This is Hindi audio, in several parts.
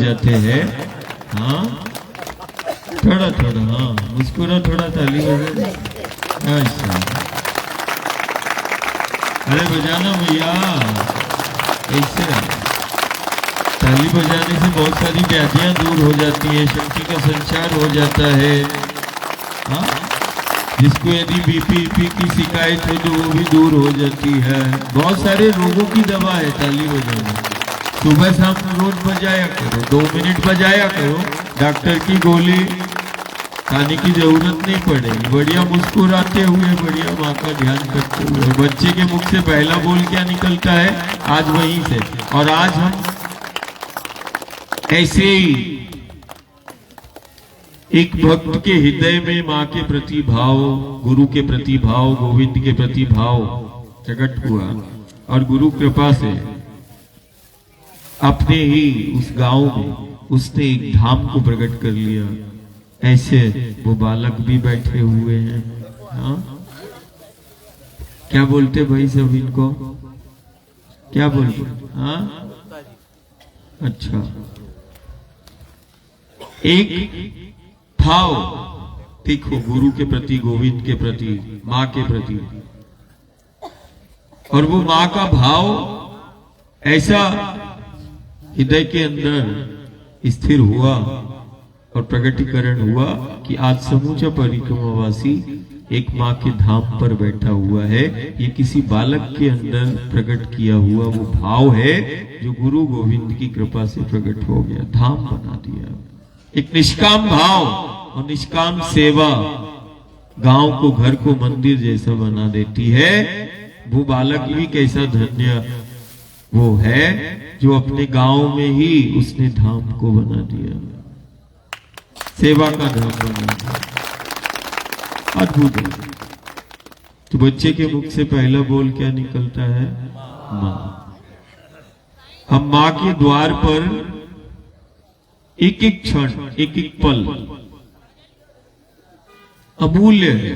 जाते हैं। हाँ थोड़ा थोड़ा, हाँ मुस्कुरा, थोड़ा ताली बजा। अच्छा अरे बजाना भैया, ऐसे ताली बजाने से बहुत सारी व्याधियां दूर हो जाती है, शक्ति का संचार हो जाता है। हाँ जिसको यदि बीपी की शिकायत हो तो वो भी दूर हो जाती है। बहुत सारे रोगों की दवा है ताली बजाना। सुबह शाम रोज बजाया करो, 2 मिनट बजाया करो, डॉक्टर की गोली खाने की जरूरत नहीं पड़ेगी। बढ़िया मुस्कुराते हुए, बढ़िया माँ का ध्यान करते हुए। बच्चे के मुख से पहला बोल क्या निकलता है? आज वहीं से। और आज हम ऐसे ही एक भक्त के हृदय में माँ के प्रति भाव, गुरु के प्रति भाव, गोविंद के प्रति भाव प्रकट हुआ और गुरु कृपा से अपने ही उस गांव में उसने एक धाम को प्रकट कर लिया। ऐसे वो बालक भी बैठे हुए हैं। हाँ क्या बोलते भाई सब इनको, क्या बोलते? हाँ अच्छा, एक भाव देखो गुरु के प्रति, गोविंद के प्रति, माँ के प्रति, और वो माँ का भाव ऐसा हृदय के अंदर स्थिर हुआ और प्रकटीकरण हुआ कि आज समूचा परिक्रमावासी एक माँ के धाम पर बैठा हुआ है। ये किसी बालक के अंदर प्रकट किया हुआ वो भाव है जो गुरु गोविंद की कृपा से प्रकट हो गया, धाम बना दिया। एक निष्काम भाव और निष्काम सेवा गांव को, घर को मंदिर जैसा बना देती है। वो बालक भी कैसा धन्य वो है जो अपने गांव में ही उसने धाम को बना दिया, सेवा का धाम बना दिया। अद्भुत है। तो बच्चे के मुख से पहला बोल क्या निकलता है? माँ। हम माँ के द्वार पर एक एक क्षण, एक एक पल अमूल्य है।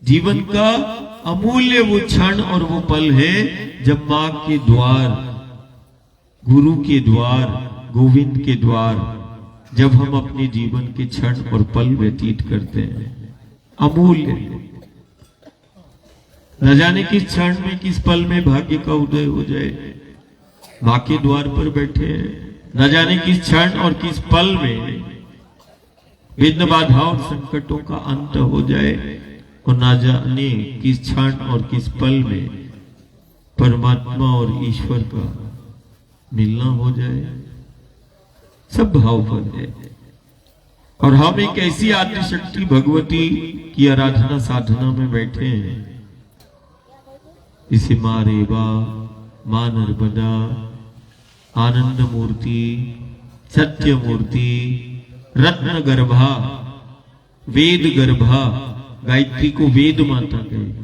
जीवन का अमूल्य वो क्षण और वो पल है जब माँ के द्वार, गुरु के द्वार, गोविंद के द्वार, जब हम अपने जीवन के क्षण और पल व्यतीत करते हैं। अमूल्य, न जाने किस क्षण में, किस पल में भाग्य का उदय हो जाए। माँ के द्वार पर बैठे हैं, न जाने किस क्षण और किस पल में विघ्न बाधा और संकटों का अंत हो जाए, और न जाने किस क्षण और किस पल में परमात्मा और ईश्वर का मिलना हो जाए। सब भाव पर है। और हम एक ऐसी आद्य शक्ति भगवती की आराधना साधना में बैठे हैं, इसे माँ रेवा, माँ नर्मदा, आनंद मूर्ति, सत्य मूर्ति, रत्न गर्भा, वेद गर्भा। गायत्री को वेद माता कहे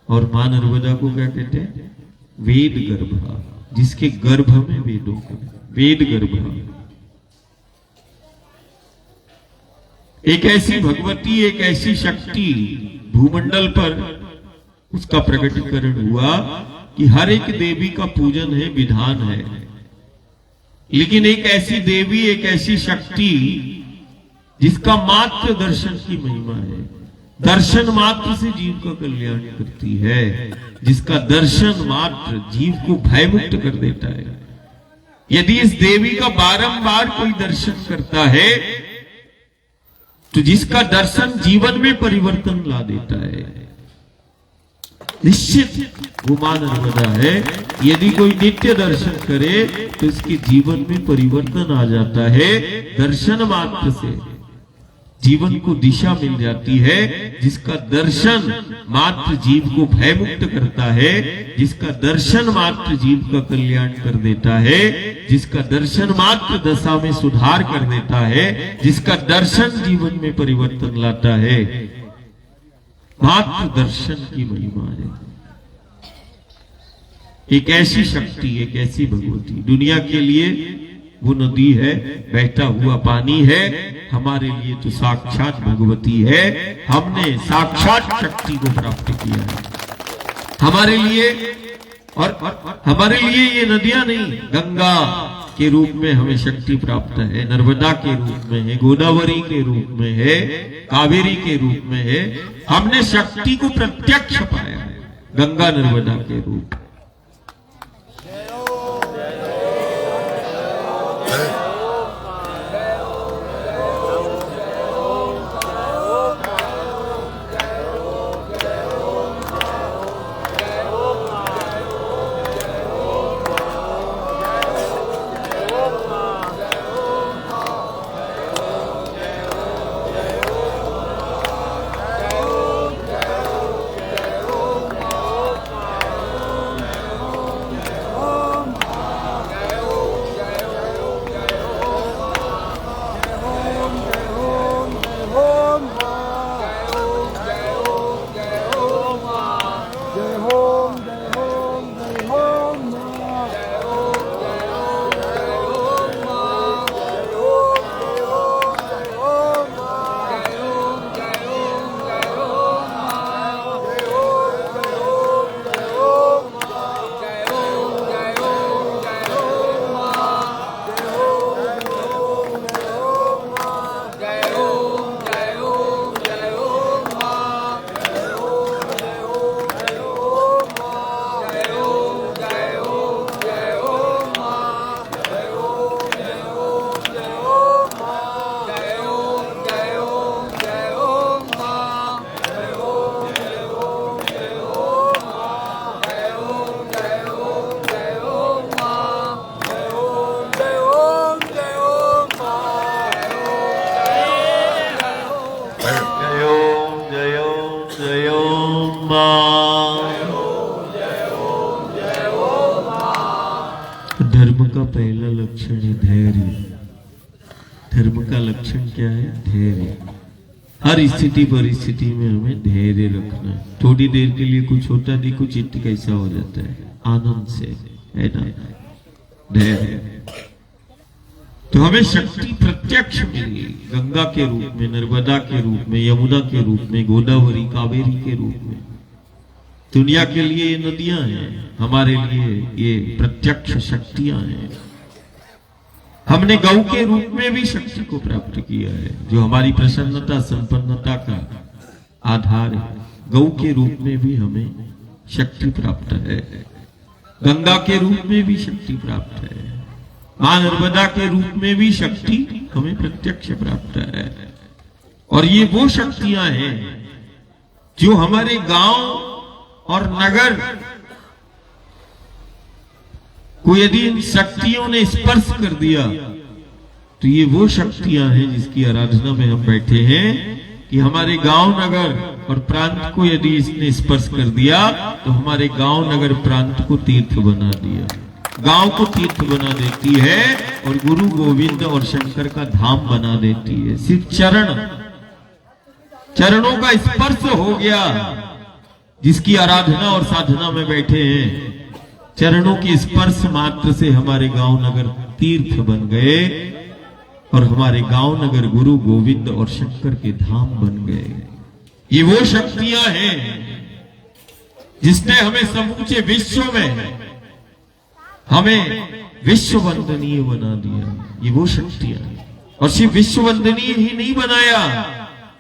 और मां नर्मदा को क्या कहते हैं? वेद गर्भा, जिसके गर्भ में वेदों को, वेद गर्भा। एक ऐसी भगवती, एक ऐसी शक्ति भूमंडल पर उसका प्रकटीकरण हुआ कि हर एक देवी का पूजन है, विधान है। लेकिन एक ऐसी देवी, एक ऐसी शक्ति जिसका मात्र दर्शन की महिमा है, दर्शन मात्र से जीव का कल्याण करती है, जिसका दर्शन मात्र जीव को भयमुक्त कर देता है। यदि इस देवी का बारंबार कोई दर्शन करता है तो जिसका दर्शन जीवन में परिवर्तन ला देता है, निश्चित वो मां नर्मदा है। यदि कोई नित्य दर्शन करे तो इसके जीवन में परिवर्तन आ जाता है। दर्शन मात्र से जीवन को दिशा मिल जाती है। जिसका दर्शन मात्र जीव को भयमुक्त करता है, जिसका दर्शन मात्र जीव का कल्याण कर देता है, जिसका दर्शन मात्र दशा में सुधार कर देता है, जिसका दर्शन जीवन में परिवर्तन लाता है, मात्र दर्शन की महिमा है। एक ऐसी शक्ति, एक ऐसी भगवती दुनिया के लिए वो नदी है, बहता हुआ पानी है। हमारे लिए तो साक्षात भगवती है। हमने साक्षात शक्ति को प्राप्त किया है। हमारे लिए और हमारे लिए ये नदियां नहीं, गंगा, के रूप में हमें शक्ति प्राप्त है, नर्मदा के रूप में है, गोदावरी के रूप में है, कावेरी के रूप में है। हमने शक्ति को प्रत्यक्ष पाया है गंगा नर्मदा के रूप। धर्म का पहला लक्षण है धैर्य। धर्म का लक्षण क्या है? धैर्य। हर स्थिति परिस्थिति में हमें धैर्य रखना है। थोड़ी देर के लिए कुछ होता नहीं, कुछ चित्त कैसा हो जाता है, आनंद से, है ना, धैर्य। तो हमें शक्ति प्रत्यक्ष मिली गंगा के रूप में, नर्मदा के रूप में, यमुना के रूप में, गोदावरी कावेरी के रूप में। दुनिया के लिए ये नदियां हैं, हमारे लिए ये प्रत्यक्ष शक्तियां हैं। हमने गौ के रूप में भी शक्ति को प्राप्त किया है, जो हमारी प्रसन्नता संपन्नता का आधार है। गौ के रूप में भी हमें शक्ति प्राप्त है, गंगा के रूप में भी शक्ति प्राप्त है, मां नर्मदा के रूप में भी शक्ति हमें प्रत्यक्ष प्राप्त है। और ये वो शक्तियां हैं जो हमारे गांव और नगर को यदि इन शक्तियों ने स्पर्श कर दिया तो ये वो शक्तियां हैं जिसकी आराधना में हम बैठे हैं कि हमारे गांव नगर और प्रांत को यदि इसने स्पर्श कर दिया तो हमारे गांव नगर प्रांत को तीर्थ बना दिया, गांव को तीर्थ बना देती है और गुरु गोविंद और शंकर का धाम बना देती है। सिर्फ चरणों का स्पर्श हो गया, जिसकी आराधना और साधना में बैठे हैं, चरणों की स्पर्श मात्र से हमारे गांव नगर तीर्थ बन गए और हमारे गांव नगर गुरु गोविंद और शंकर के धाम बन गए। ये वो शक्तियां हैं जिसने हमें समूचे विश्व में हमें विश्व वंदनीय बना दिया। ये वो शक्तियां हैं, और सिर्फ विश्व वंदनीय ही नहीं बनाया,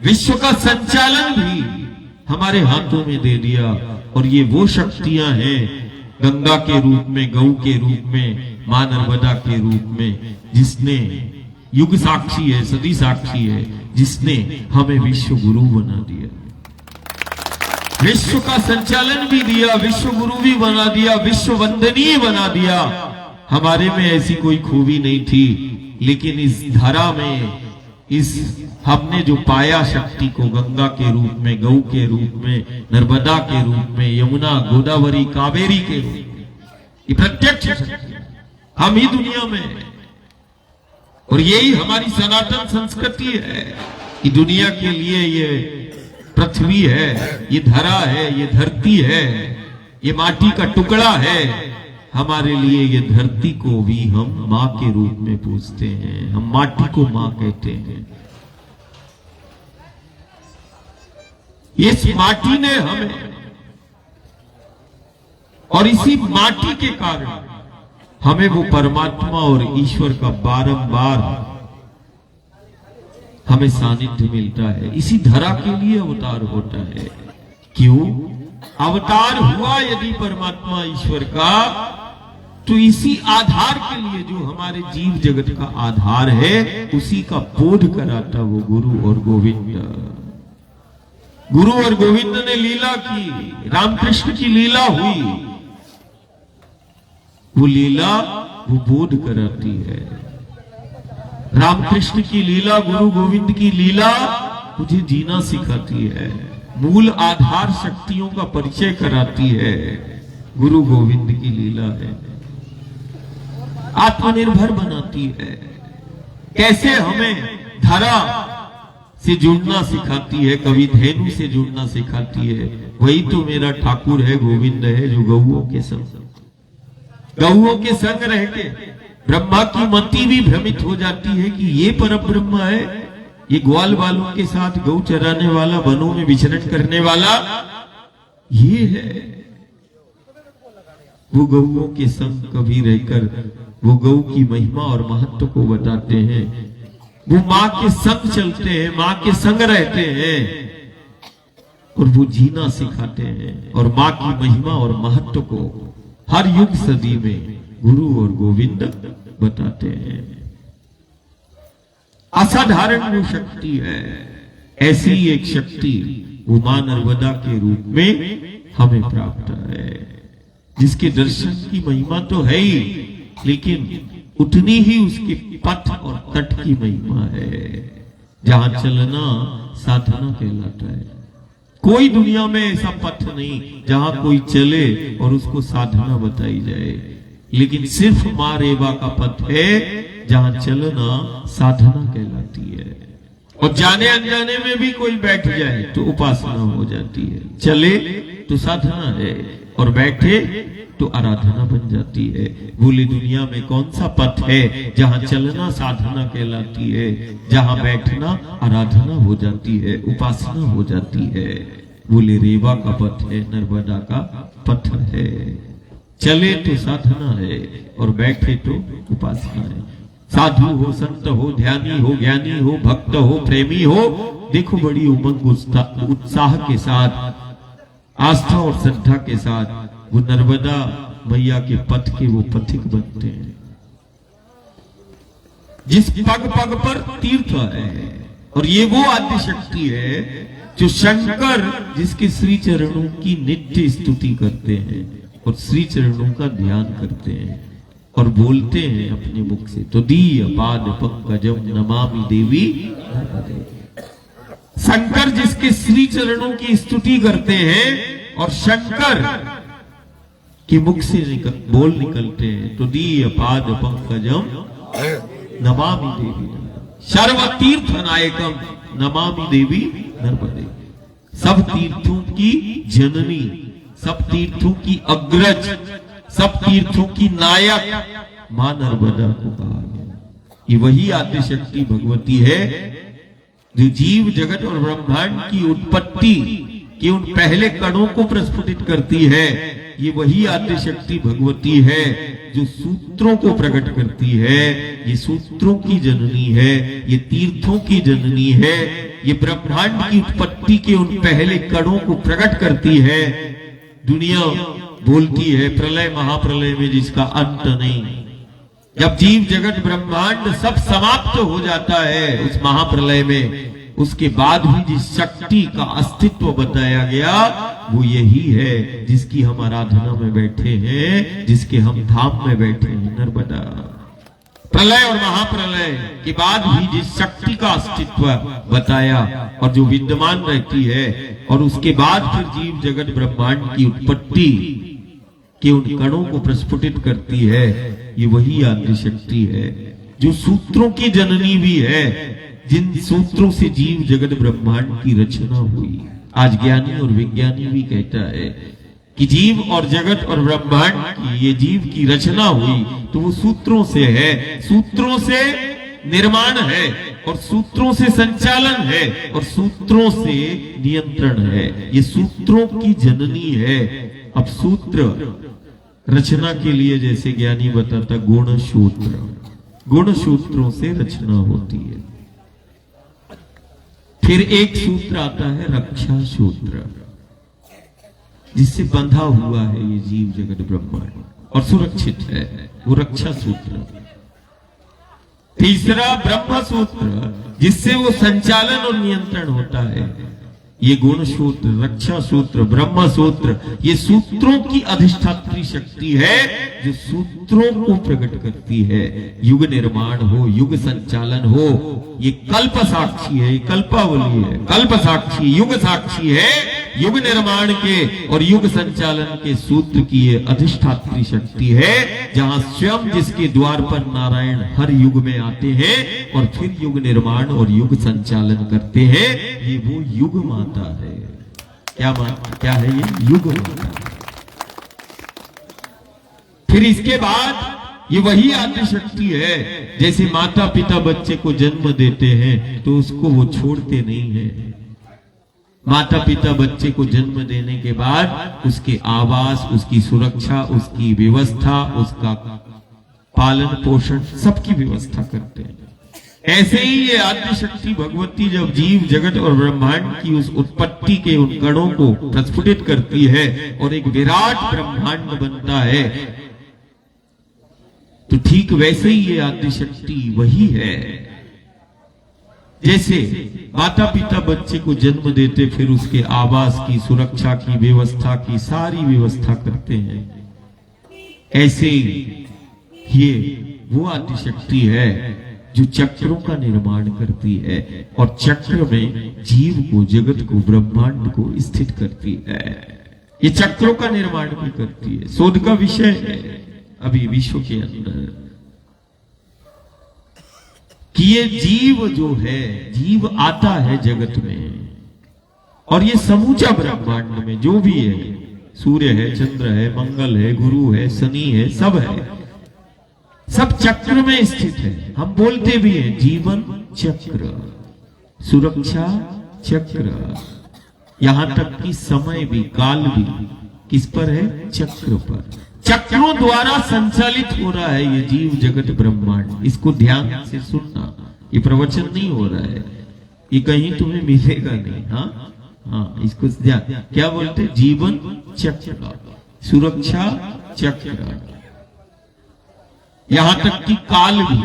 विश्व का संचालन भी हमारे हाथों में दे दिया। और ये वो शक्तियां हैं गंगा के रूप में, गौ के रूप में, मां नर्मदा के रूप में, जिसने युग साक्षी है, सदी साक्षी है, जिसने हमें विश्व गुरु बना दिया, विश्व का संचालन भी दिया, विश्व गुरु भी बना दिया, विश्व वंदनीय बना दिया। हमारे में ऐसी कोई खूबी नहीं थी, लेकिन इस धरा में हमने जो पाया शक्ति को गंगा के रूप में, गौ के रूप में, नर्मदा के रूप में, यमुना गोदावरी कावेरी के रूप में, ये प्रत्यक्ष शक्ति हम ही दुनिया में। और यही हमारी सनातन संस्कृति है कि दुनिया के लिए ये पृथ्वी है, ये धरा है, ये धरती है, ये माटी का टुकड़ा है। हमारे लिए ये धरती को भी हम मां के रूप में पूजते हैं, हम माटी को मां कहते हैं। इस माटी ने हमें, और इसी माटी के कारण हमें वो परमात्मा और ईश्वर का बारंबार हमें सानिध्य मिलता है। इसी धरा के लिए अवतार होता है। क्यों अवतार हुआ यदि परमात्मा ईश्वर का, तो इसी आधार के लिए जो हमारे जीव जगत का आधार है उसी का बोध कराता वो गुरु और गोविंद। गुरु और गोविंद ने लीला की, रामकृष्ण की लीला हुई, वो लीला वो बोध कराती है। रामकृष्ण की लीला, गुरु गोविंद की लीला मुझे जीना सिखाती है, मूल आधार शक्तियों का परिचय कराती है। गुरु गोविंद की लीला है, आत्मनिर्भर बनाती है, कैसे हमें धरा से जुड़ना सिखाती है, कवि धेनु से जुड़ना सिखाती है। वही तो मेरा ठाकुर है, गोविंद है, जो गौओं के संग रह के ब्रह्मा की मति भी भ्रमित हो जाती है कि ये परम ब्रह्म है, ये ग्वाल बालों के साथ गौ चराने वाला, वनों में विचरण करने वाला ये है। वो गौओं के संग कभी रहकर वो गौ की महिमा और महत्व को बताते हैं। वो माँ के संग चलते हैं, माँ के संग रहते हैं और वो जीना सिखाते हैं। और माँ की महिमा और महत्व को हर युग सदी में गुरु और गोविंद बताते हैं। असाधारण वो शक्ति है, ऐसी एक शक्ति वो मां नर्मदा के रूप में हमें प्राप्त है, जिसके दर्शन की महिमा तो है ही, लेकिन उतनी ही उसके पथ और तट की महिमा है। जहां चलना साधना कहलाता है। कोई दुनिया में ऐसा पथ नहीं जहां कोई चले और उसको साधना बताई जाए, लेकिन सिर्फ मां रेवा का पथ है जहां चलना साधना कहलाती है। और जाने अनजाने में भी कोई बैठ जाए तो उपासना हो जाती है, चले तो साधना है और बैठे तो आराधना बन जाती है। बोले दुनिया में कौन सा पथ है जहां चलना साधना कहलाती है, जहां बैठना आराधना हो जाती है, उपासना हो जाती है। बोले रेवा का पथ है, नर्मदा का पथ है। चले तो साधना है और बैठे तो उपासना है। साधु हो, संत हो, ध्यानी हो, ज्ञानी हो, भक्त हो, प्रेमी हो, देखो बड़ी उमंग उत्साह के साथ, आस्था और श्रद्धा के साथ वो नर्मदा मैया के पथ के वो पथिक बनते हैं। जिस पग पग पर तीर्थ है, और ये वो आद्य शक्ति है जो शंकर जिसके श्री चरणों की नित्य स्तुति करते हैं और श्री चरणों का ध्यान करते हैं और बोलते हैं अपने मुख से, तो दीय पाद पंकजम नमामि देवी। शंकर जिसके श्री चरणों की स्तुति करते हैं और शंकर के मुख से बोल निकलते हैं, तो दीय पाद पंकजम नमामि देवी सर्व तीर्थ नायकम नमामि देवी नर्मदे। सब तीर्थों की जननी, सब तीर्थों की अग्रज, सब तीर्थों की नायक मां नर्मदा को कहा गया। ये वही आद्य शक्ति भगवती है जो जीव जगत और ब्रह्मांड की उत्पत्ति के उन पहले कणों को प्रस्फुटित करती है। ये वही आद्य शक्ति भगवती है जो सूत्रों को प्रकट करती है। ये सूत्रों की जननी है, ये तीर्थों की जननी है, ये ब्रह्मांड की उत्पत्ति के उन पहले कणों को प्रकट करती है। दुनिया बोलती है प्रलय महाप्रलय में जिसका अंत नहीं, जब जीव जगत ब्रह्मांड सब समाप्त हो जाता है उस महाप्रलय में, उसके बाद भी जिस शक्ति का अस्तित्व बताया गया वो यही है जिसकी हम आराधना में बैठे हैं, जिसके हम धाम में बैठे हैं, नर्मदा। प्रलय और महाप्रलय के बाद भी जिस शक्ति का अस्तित्व बताया और जो विद्यमान रहती है और उसके बाद फिर जीव जगत ब्रह्मांड की उत्पत्ति के उन कणों को प्रस्फुटित करती है, ये वही आद्य शक्ति है जो सूत्रों की जननी भी है, जिन सूत्रों से जीव जगत ब्रह्मांड की रचना हुई। आज ज्ञानी और विज्ञानी भी कहता है कि जीव और जगत और ब्रह्मांड की ये जीव की रचना हुई तो वो सूत्रों से है, सूत्रों से निर्माण है और सूत्रों से संचालन है और सूत्रों से नियंत्रण है। ये सूत्रों की जननी है। अब सूत्र रचना के लिए जैसे ज्ञानी बताता गुण सूत्र, गुण सूत्रों से रचना होती है। फिर एक सूत्र आता है रक्षा सूत्र, जिससे बंधा हुआ है ये जीव जगत ब्रह्मांड और सुरक्षित है, वो रक्षा सूत्र। तीसरा ब्रह्म सूत्र, जिससे वो संचालन और नियंत्रण होता है, ये गुण सूत्र, रक्षा सूत्र, ब्रह्म सूत्र, ये सूत्रों की अधिष्ठात्री शक्ति है जो सूत्रों को प्रकट करती है। युग निर्माण हो, युग संचालन हो, ये कल्प साक्षी है, ये कल्पावली है, कल्प साक्षी, युग साक्षी है। युग निर्माण के और युग संचालन के सूत्र की ये अधिष्ठात्री शक्ति है, जहां स्वयं जिसके द्वार पर नारायण हर युग में आते हैं और फिर युग निर्माण और युग संचालन करते हैं। ये वो युग माता है। क्या है ये? युग माता। फिर इसके बाद ये वही आदि शक्ति है, जैसे माता पिता बच्चे को जन्म देते हैं तो उसको वो छोड़ते नहीं है। माता पिता बच्चे को जन्म देने के बाद उसके आवास, उसकी सुरक्षा, उसकी व्यवस्था, उसका पालन पोषण, सबकी व्यवस्था करते हैं। ऐसे ही ये आदि शक्ति भगवती जब जीव जगत और ब्रह्मांड की उस उत्पत्ति के उन कणों को प्रस्फुटित करती है और एक विराट ब्रह्मांड बनता है, तो ठीक वैसे ही ये आदि शक्ति वही है। जैसे माता पिता बच्चे को जन्म देते, फिर उसके आवास की, सुरक्षा की, व्यवस्था की सारी व्यवस्था करते हैं, ऐसे ये वो आदि शक्ति है जो चक्रों का निर्माण करती है और चक्र में जीव को, जगत को, ब्रह्मांड को स्थित करती है। ये चक्रों का निर्माण भी करती है। शोध का विषय है अभी विश्व के अंदर कि ये जीव जो है, जीव आता है जगत में और ये समूचा ब्रह्मांड में जो भी है, सूर्य है, चंद्र है, मंगल है, गुरु है, शनि है, सब है, सब चक्र में स्थित है। हम बोलते भी हैं जीवन चक्र, सुरक्षा चक्र, यहां तक कि समय भी, काल भी किस पर है? चक्र पर। चक्रों द्वारा संचालित हो रहा है ये जीव जगत ब्रह्मांड। इसको ध्यान से सुनना, ये प्रवचन नहीं हो रहा है, ये कहीं तुम्हें मिलेगा नहीं। हाँ, इसको ध्यान। क्या बोलते? जीवन चक्र, सुरक्षा चक्र, यहां तक कि काल भी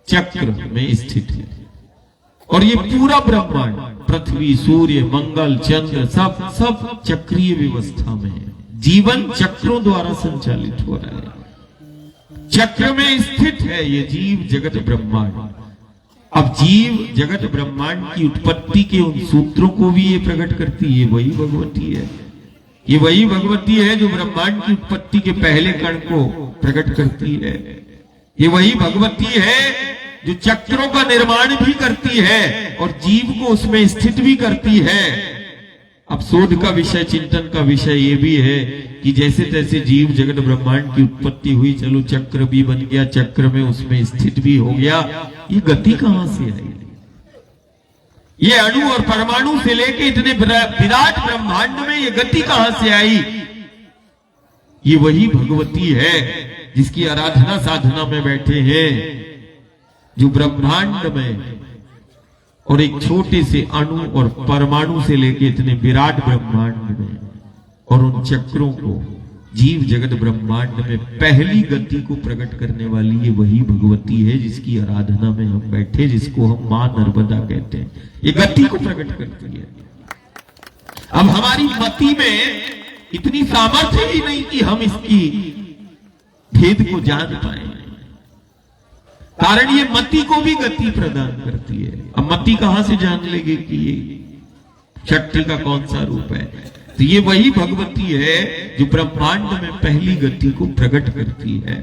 चक्र में स्थित है। और ये पूरा ब्रह्मांड, पृथ्वी, सूर्य, मंगल, चंद्र, सब चक्रीय व्यवस्था में है। जीवन चक्रों द्वारा संचालित हो रहा है, चक्र में स्थित है ये जीव जगत ब्रह्मांड। अब जीव जगत ब्रह्मांड की उत्पत्ति के उन सूत्रों को भी ये प्रकट करती है, वही भगवती है। ये वही भगवती है जो ब्रह्मांड की उत्पत्ति के पहले कण को प्रकट करती है। ये वही भगवती है जो चक्रों का निर्माण भी करती है और जीव को उसमें स्थित भी करती है। अब शोध का विषय, चिंतन का विषय ये भी है कि जैसे तैसे जीव जगत ब्रह्मांड की उत्पत्ति हुई, चलो चक्र भी बन गया, चक्र में उसमें स्थित भी हो गया, ये गति कहां से आई? ये अणु और परमाणु से लेके इतने विराट ब्रह्मांड में ये गति कहां से आई? ये वही भगवती है जिसकी आराधना साधना में बैठे हैं, जो ब्रह्मांड में और एक छोटे से अणु और परमाणु से लेके इतने विराट ब्रह्मांड में और उन चक्रों को जीव जगत ब्रह्मांड में पहली गति को प्रकट करने वाली ये वही भगवती है जिसकी आराधना में हम बैठे, जिसको हम मां नर्मदा कहते हैं। ये गति को प्रकट करती है। अब हमारी मति में इतनी सामर्थ्य ही नहीं कि हम इसकी भेद को जान पाए, कारण ये मति को भी गति प्रदान करती है। अब मति कहां से जान लेगी कि ये शक्ति का कौन सा रूप है? तो ये वही भगवती है जो ब्रह्मांड में पहली गति को प्रकट करती है।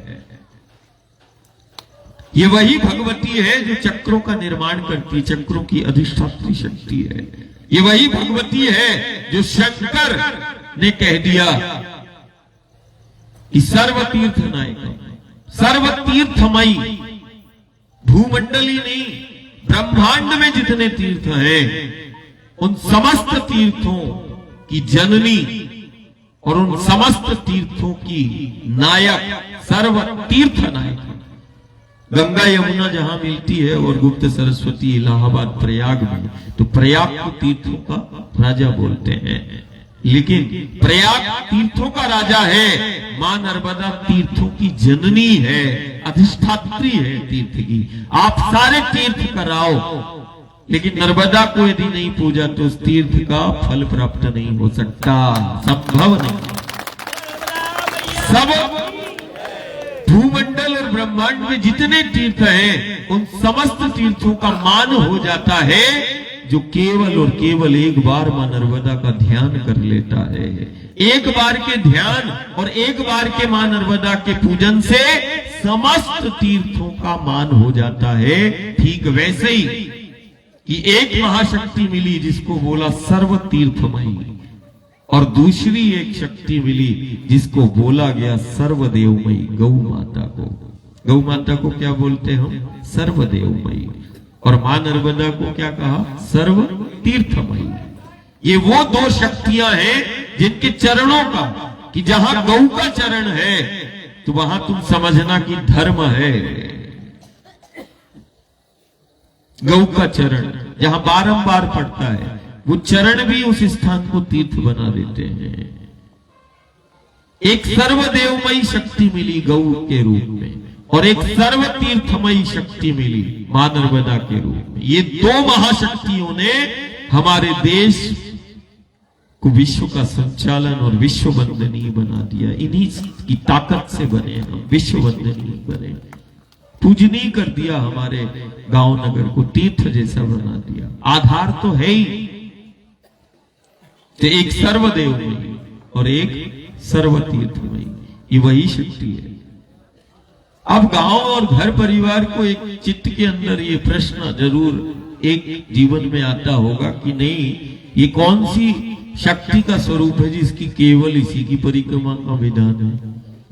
ये वही भगवती है जो चक्रों का निर्माण करती है, चक्रों की अधिष्ठात्री शक्ति है। ये वही भगवती है जो शंकर ने कह दिया कि सर्वतीर्थ नायक, सर्वतीर्थमयी, भूमंडल ही नहीं ब्रह्मांड में जितने तीर्थ हैं उन समस्त तीर्थों की जननी और उन समस्त तीर्थों की नायक, सर्व तीर्थ नायक। गंगा यमुना जहां मिलती है और गुप्त सरस्वती इलाहाबाद प्रयाग में, तो प्रयाग को तीर्थों का राजा बोलते हैं। लेकिन प्रयाग तीर्थों का राजा है, मां नर्मदा तीर्थों की जननी है, अधिष्ठात्री है तीर्थ की। आप सारे तीर्थ कराओ, लेकिन नर्मदा को यदि नहीं पूजा तो उस तीर्थ का फल प्राप्त नहीं हो सकता, संभव नहीं। सब भूमंडल और ब्रह्मांड में जितने तीर्थ हैं, उन समस्त तीर्थों का मान हो जाता है जो केवल और केवल एक बार मां नर्मदा का ध्यान कर लेता है। एक बार के ध्यान और एक बार के मां नर्मदा के पूजन से समस्त तीर्थों का मान हो जाता है। ठीक वैसे ही कि एक महाशक्ति मिली जिसको बोला सर्व तीर्थमयी, और दूसरी एक शक्ति मिली जिसको बोला गया सर्वदेवमयी, गौ माता को। गौ माता को क्या बोलते हम? सर्वदेवमयी। और मां नर्मदा को क्या कहा? सर्व तीर्थमयी। ये वो दो शक्तियां हैं जिनके चरणों का, कि जहां गौ का चरण है तो वहां तुम समझना कि धर्म है। गौ का चरण जहां बारंबार पड़ता है, वो चरण भी उस स्थान को तीर्थ बना देते हैं। एक सर्वदेवमयी शक्ति मिली गौ के रूप में, और एक सर्व तीर्थमयी शक्ति मिली मां नर्मदा के रूप में। ये दो महाशक्तियों ने हमारे देश को विश्व का संचालन और विश्व वंदनीय बना दिया। इन्हीं की ताकत से बने हम, विश्व वंदनीय बने, पूजनीय कर दिया हमारे गांव नगर को, तीर्थ जैसा बना दिया। आधार तो है ही, तो एक सर्वदेवमयी और एक सर्वतीर्थमयी, ये वही शक्ति है। अब गांव और घर परिवार को एक चित्त के अंदर ये प्रश्न जरूर एक जीवन में आता होगा कि नहीं, ये कौन सी शक्ति का स्वरूप है जिसकी केवल इसी की परिक्रमा का विधान है?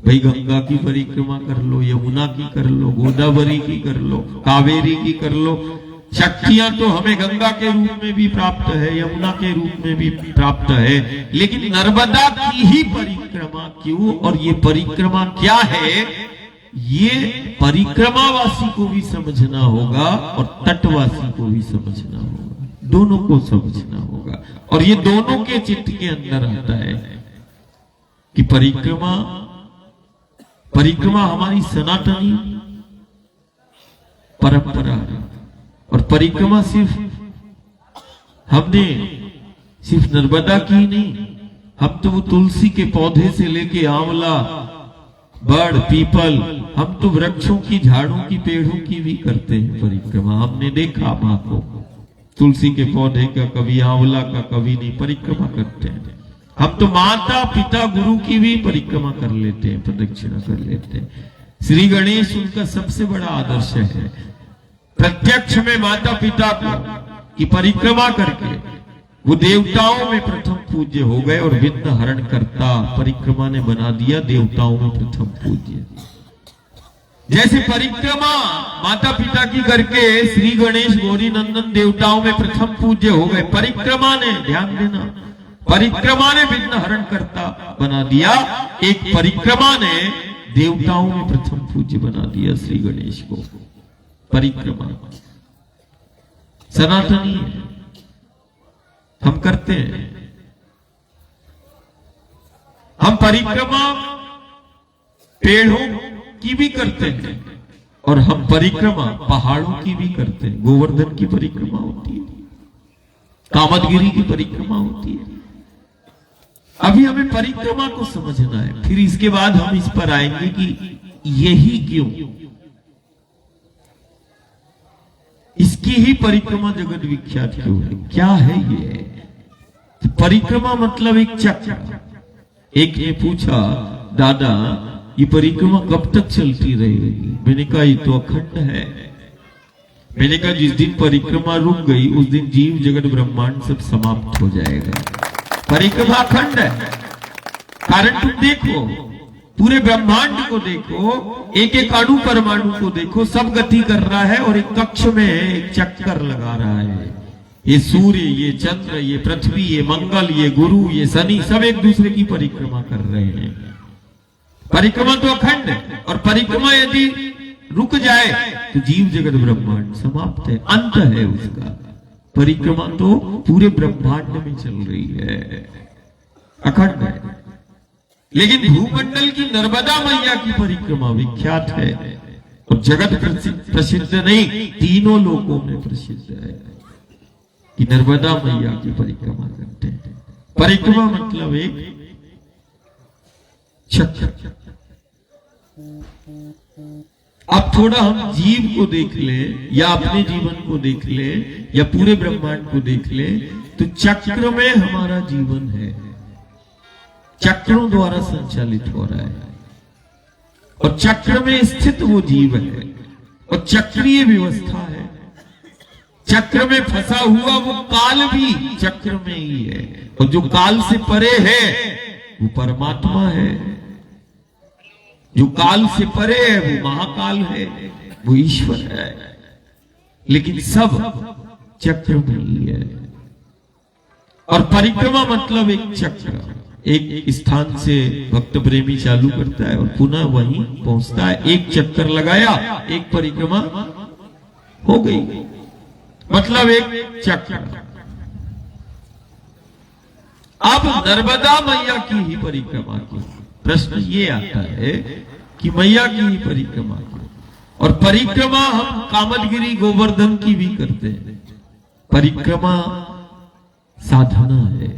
भाई गंगा की परिक्रमा कर लो, यमुना की कर लो, गोदावरी की कर लो, कावेरी की कर लो। शक्तियां तो हमें गंगा के रूप में भी प्राप्त है, यमुना के रूप में भी प्राप्त है, लेकिन नर्मदा की ही परिक्रमा क्यों? और ये परिक्रमा क्या है, ये परिक्रमावासी को भी समझना होगा और तटवासी को भी समझना होगा, दोनों को समझना होगा। और ये दोनों के चित्त के अंदर आता है कि परिक्रमा हमारी सनातनी परंपरा है। और परिक्रमा हमने सिर्फ नर्मदा की नहीं, हम तो वो तुलसी के पौधे से लेके आंवला, बड़, पीपल, हम तो वृक्षों की, झाड़ों की, पेड़ों की भी करते हैं परिक्रमा। हमने देखा मां को तुलसी के पौधे का, कभी आंवला का, कभी नहीं, परिक्रमा करते हैं। हम तो माता पिता गुरु की भी परिक्रमा कर लेते हैं, प्रदक्षिणा कर लेते हैं। श्री गणेश उनका सबसे बड़ा आदर्श है। प्रत्यक्ष में माता पिता की परिक्रमा करके वो देवताओं में प्रथम पूज्य हो गए, और विघ्न हरण करता परिक्रमा ने बना दिया देवताओं में प्रथम पूज्य। जैसे परिक्रमा माता पिता की करके श्री गणेश गौरी नंदन देवताओं में प्रथम पूज्य हो गए, परिक्रमा ने, ध्यान देना, परिक्रमा ने विघ्न हरण करता बना दिया। एक परिक्रमा ने देवताओं में प्रथम पूज्य बना दिया श्री गणेश को। परिक्रमा सनातनी है, हम करते हैं। हम परिक्रमा पेड़ों की भी करते हैं, और हम परिक्रमा पहाड़ों की भी करते हैं। गोवर्धन की परिक्रमा होती है, कामदगिरी की परिक्रमा होती है। अभी हमें परिक्रमा को समझना है, फिर इसके बाद हम इस पर आएंगे कि यही क्यों, इसकी ही परिक्रमा जगत विख्यात क्यों है, क्या है ये? तो परिक्रमा मतलब एक चक्र। एक ने पूछा, दादा ये परिक्रमा कब तक चलती रहेगी? मैंने कहा ये तो अखंड है। मैंने कहा जिस दिन परिक्रमा रुक गई उस दिन जीव जगत ब्रह्मांड सब समाप्त हो जाएगा। परिक्रमा अखंड है। कारण तुम देखो, पूरे ब्रह्मांड को देखो, एक एक अणु परमाणु को देखो, सब गति कर रहा है, और एक कक्ष में एक चक्कर लगा रहा है। ये सूर्य, ये चंद्र, ये पृथ्वी, ये मंगल, ये गुरु, ये शनि, सब एक दूसरे की परिक्रमा कर रहे हैं। परिक्रमा तो अखंड है, और परिक्रमा यदि रुक जाए तो जीव जगत ब्रह्मांड समाप्त है, अंत है उसका। परिक्रमा तो पूरे ब्रह्मांड में चल रही है, अखंड है। लेकिन भूमंडल की नर्मदा मैया की परिक्रमा विख्यात है, और जगत प्रसिद्ध नहीं, तीनों लोकों में प्रसिद्ध है कि नर्मदा मैया की परिक्रमा करते हैं। परिक्रमा मतलब एक चक्र। अब थोड़ा हम जीव को देख ले, या अपने जीवन को देख ले, या पूरे ब्रह्मांड को देख ले, तो चक्र में हमारा जीवन है, चक्रों द्वारा संचालित हो रहा है, और चक्र में स्थित वो जीव है, और चक्रीय व्यवस्था है। चक्र में फंसा हुआ वो काल भी चक्र में ही है, और जो काल से परे है वो परमात्मा है। जो काल से परे है वो महाकाल है, वो ईश्वर है। लेकिन सब चक्र में ही है। और परिक्रमा मतलब एक चक्र, एक स्थान से भक्त प्रेमी चालू करता है और पुनः वहीं पहुंचता है। एक चक्कर लगाया, एक परिक्रमा हो गई, मतलब एक चक्र। अब नर्मदा मैया की ही परिक्रमा की प्रश्न ये आता है कि मैया की ही परिक्रमा की, और परिक्रमा हम कामदगिरी गोवर्धन की भी करते हैं। परिक्रमा साधना है,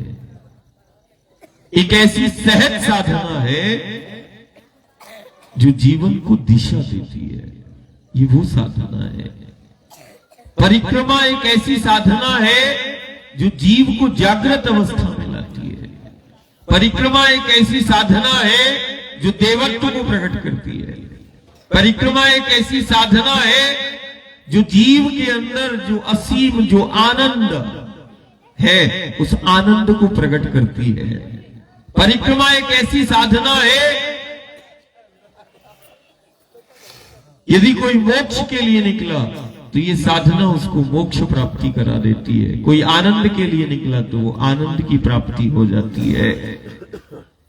एक ऐसी सहज साधना है जो जीवन को दिशा देती है, ये वो साधना है। परिक्रमा एक ऐसी साधना है जो जीव को जागृत अवस्था में लाती है। परिक्रमा एक ऐसी साधना है जो देवत्व को प्रकट करती है। परिक्रमा एक ऐसी साधना है जो जीव के अंदर जो असीम, जो आनंद है, उस आनंद को प्रकट करती है। परिक्रमा एक ऐसी साधना है, यदि कोई मोक्ष के लिए निकला तो ये साधना उसको मोक्ष प्राप्ति करा देती है। कोई आनंद के लिए निकला तो वो आनंद की प्राप्ति हो जाती है।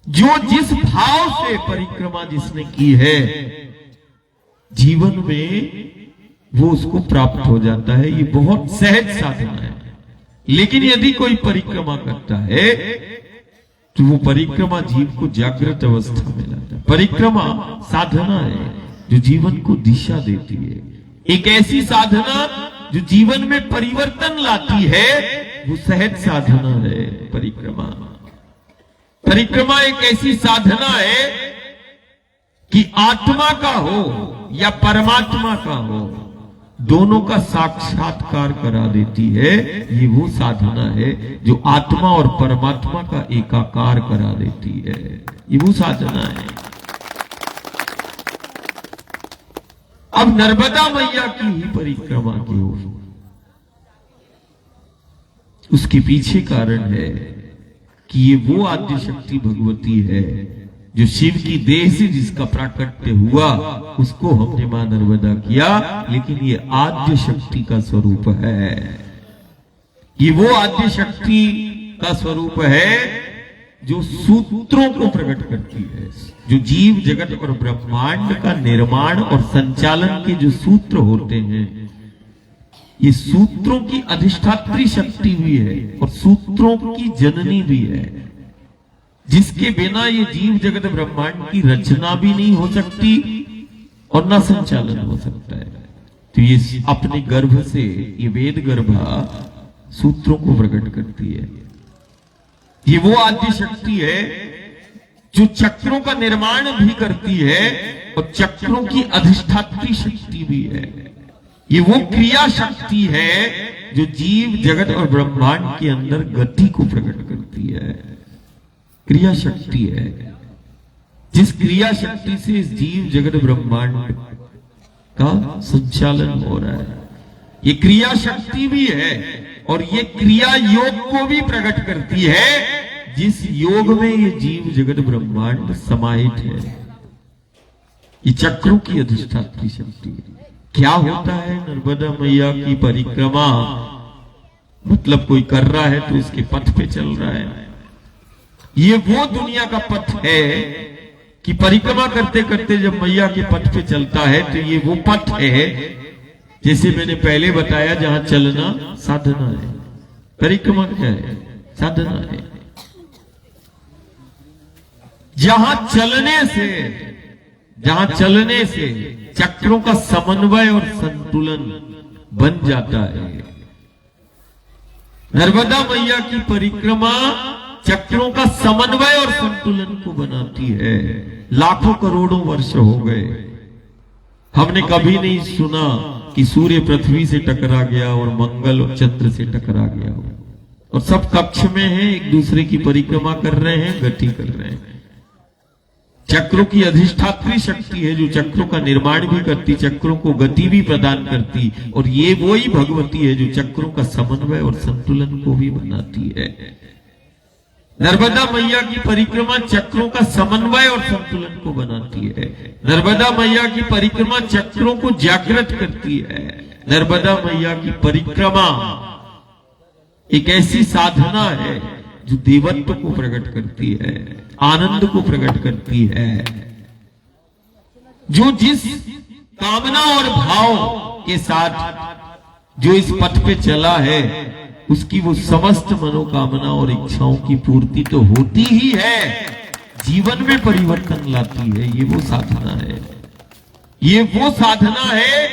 जो जिस भाव से परिक्रमा जिसने की है, जीवन में वो उसको प्राप्त हो जाता है। ये बहुत सहज साधना है। लेकिन यदि कोई परिक्रमा करता है तो वो परिक्रमा जीव को जागृत अवस्था में लाता है। परिक्रमा साधना है जो जीवन को दिशा देती है। एक ऐसी साधना जो जीवन में परिवर्तन लाती है, वो सहज साधना है परिक्रमा। परिक्रमा एक ऐसी साधना है कि आत्मा का हो या परमात्मा का हो, दोनों का साक्षात्कार करा देती है। ये वो साधना है जो आत्मा और परमात्मा का एकाकार करा देती है। ये वो साधना है। अब नर्मदा मैया की ही परिक्रमा की हो, उसके पीछे कारण है कि ये वो आद्य शक्ति भगवती है जो शिव की देह से जिसका प्राकट्य हुआ, उसको हमने मां नर्मदा किया। लेकिन ये आद्य शक्ति का स्वरूप है। ये वो आद्य शक्ति का स्वरूप है जो सूत्रों को प्रकट करती है, जो जीव जगत और ब्रह्मांड का निर्माण और संचालन के जो सूत्र होते हैं, ये सूत्रों की अधिष्ठात्री शक्ति भी है और सूत्रों की जननी भी है, जिसके बिना ये जीव जगत ब्रह्मांड की रचना भी नहीं हो सकती और ना संचालन हो सकता है। तो ये अपने गर्भ से, ये वेद गर्भा सूत्रों को प्रकट करती है। ये वो आद्य शक्ति है जो चक्रों का निर्माण भी करती है और चक्रों की अधिष्ठात्री शक्ति भी है। ये वो क्रिया शक्ति है जो जीव जगत और ब्रह्मांड के अंदर गति को प्रकट करती है। क्रिया शक्ति है, जिस क्रिया शक्ति से इस जीव जगत ब्रह्मांड का संचालन हो रहा है। ये क्रिया शक्ति भी है और ये क्रिया योग को भी प्रकट करती है, जिस योग में ये जीव जगत ब्रह्मांड समाहित है। ये चक्रों की अधिष्ठात्री शक्ति है। क्या होता है नर्मदा मैया की परिक्रमा मतलब कोई कर रहा है तो उसके पथ पे चल रहा है। ये वो दुनिया का पथ है कि परिक्रमा करते करते जब मैया के पथ पे चलता है तो ये वो पथ है, जैसे मैंने पहले बताया, जहां चलना साधना है। परिक्रमा क्या है? साधना है। जहां चलने से चक्रों का समन्वय और संतुलन बन जाता है। नर्मदा मैया की परिक्रमा चक्रों का समन्वय और संतुलन को बनाती है। लाखों करोड़ों वर्ष हो गए, हमने कभी नहीं सुना कि सूर्य पृथ्वी से टकरा गया और मंगल और चंद्र से टकरा गया हो, और सब कक्ष में हैं, एक दूसरे की परिक्रमा कर रहे हैं, गति कर रहे हैं। चक्रों की अधिष्ठात्री शक्ति है जो चक्रों का निर्माण भी करती, चक्रों को गति भी प्रदान करती, और ये वो ही भगवती है जो चक्रों का समन्वय और संतुलन को भी बनाती है। नर्मदा मैया की परिक्रमा चक्रों का समन्वय और संतुलन को बनाती है। नर्मदा मैया की परिक्रमा चक्रों को जागृत करती है। नर्मदा मैया की परिक्रमा एक ऐसी साधना है जो देवत्व को प्रकट करती है, आनंद को प्रकट करती है। जो जिस कामना और भाव के साथ जो इस पथ पे चला है, उसकी वो समस्त मनोकामना और इच्छाओं की पूर्ति तो होती ही है, जीवन में परिवर्तन लाती है। ये वो साधना है, ये वो साधना है।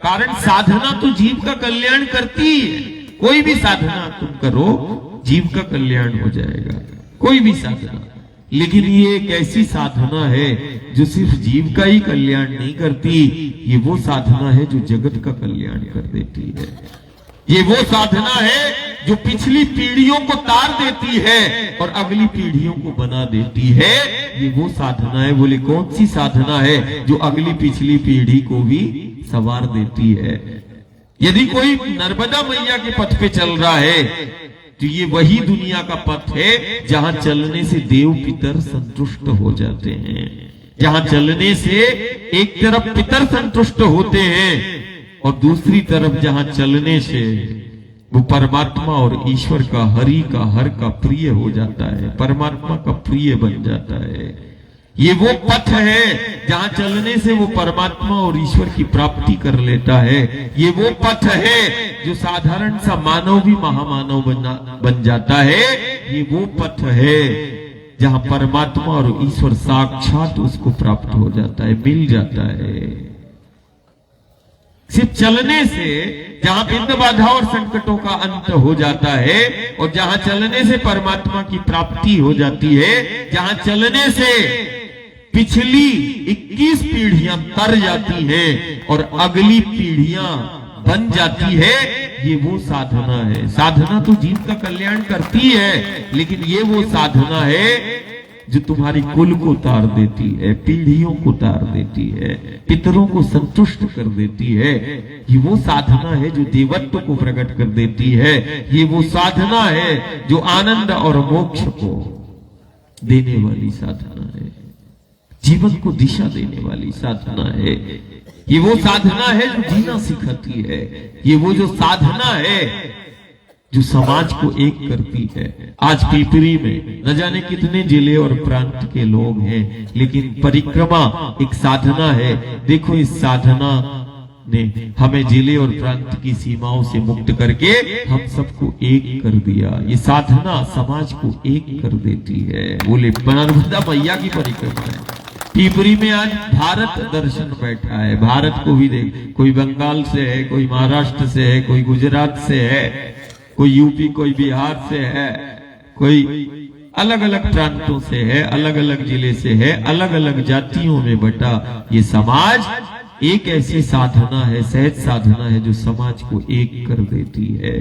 कारण साधना तो जीव का कल्याण करती है। कोई भी साधना तुम करो, जीव का कल्याण हो जाएगा, कोई भी साधना। लेकिन ये एक ऐसी साधना है जो सिर्फ जीव का ही कल्याण नहीं करती, ये वो साधना है जो जगत का कल्याण कर देती है। ये वो साधना है जो पिछली पीढ़ियों को तार देती है और अगली पीढ़ियों को बना देती है। ये वो साधना है। बोले कौन सी साधना है? जो अगली पिछली पीढ़ी को भी संवार देती है। यदि कोई नर्मदा मैया के पथ पे चल रहा है तो ये वही दुनिया का पथ है जहां चलने से देव पितर संतुष्ट हो जाते हैं, जहां चलने से एक तरफ पितर संतुष्ट होते हैं और दूसरी तरफ जहां चलने से वो परमात्मा और ईश्वर का, हरि का, हर का प्रिय हो जाता है, परमात्मा का प्रिय बन जाता है। ये वो पथ है जहां चलने से वो परमात्मा और ईश्वर की प्राप्ति कर लेता है। ये वो पथ है जो साधारण सा मानव भी महामानव बन जाता है। ये वो पथ है जहां परमात्मा और ईश्वर साक्षात उसको प्राप्त हो जाता है, मिल जाता है। सिर्फ चलने से जहां बिंद बाधा और संकटों का अंत हो जाता है, और जहां चलने से परमात्मा की प्राप्ति हो जाती है, जहां चलने से पिछली 21 पीढ़ियां तर जाती हैं और अगली पीढ़ियां बन जाती है, ये वो साधना है। साधना तो जीव का कल्याण करती है, लेकिन ये वो साधना है जो तुम्हारी कुल को तार देती है, पीढ़ियों को तार देती है, पितरों को संतुष्ट कर देती है। ये वो साधना है जो देवत्व को प्रकट कर देती है। ये वो साधना है जो आनंद और मोक्ष को देने वाली साधना है, जीवन को दिशा देने वाली साधना है। ये वो साधना है जो जीना सिखाती है। ये वो जो साधना है जो समाज को एक करती है। आज पीपरी में न जाने कितने जिले और प्रांत के लोग हैं, लेकिन परिक्रमा एक साधना है। देखो, इस साधना ने हमें जिले और प्रांत की सीमाओं से मुक्त करके हम सबको एक कर दिया। ये साधना समाज को एक कर देती है। बोले नर्मदा मैया की परिक्रमा है। पीपरी में आज भारत दर्शन बैठा है। भारत को भी देख, कोई बंगाल से है, कोई महाराष्ट्र से है, कोई गुजरात से है, कोई यूपी, कोई बिहार से है, कोई अलग अलग प्रांतों से है, अलग अलग जिले से है, अलग अलग जातियों में बटा ये समाज एक ऐसी साधना है, सहज साधना है जो समाज को एक कर देती है।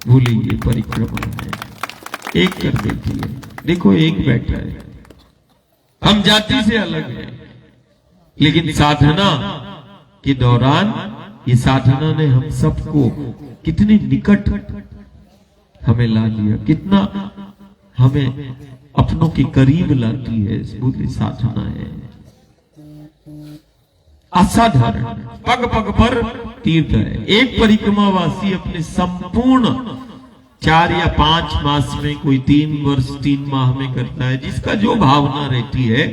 बोलिए परिक्रमा है, एक कर देती है। देखो, एक बैठा है, हम जाति से अलग हैं, लेकिन साधना के दौरान ये साधना ने हम सबको कितने निकट हमें ला लिया, कितना हमें अपनों के करीब लाती है। बोले साधना है। असाधारण, पग पग पर तीर्थ है। एक परिक्रमावासी अपने संपूर्ण 4 या 5 मास में, कोई 3 वर्ष 3 माह में करता है, जिसका जो भावना रहती है।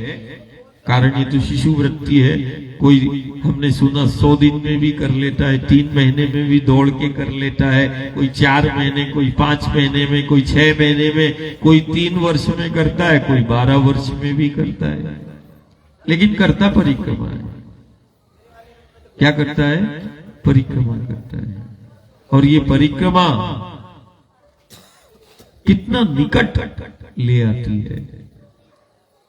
कारण ये तो शिशु वृत्ति है। कोई हमने सुना 100 दिन में भी कर लेता है, 3 महीने में भी दौड़ के कर लेता है, कोई 4 महीने, कोई 5 महीने में, कोई 6 महीने में, कोई 3 वर्ष में करता है, कोई 12 वर्ष में भी करता है, लेकिन करता परिक्रमा है। क्या करता है? परिक्रमा करता है। और ये परिक्रमा कितना निकट ले आती है,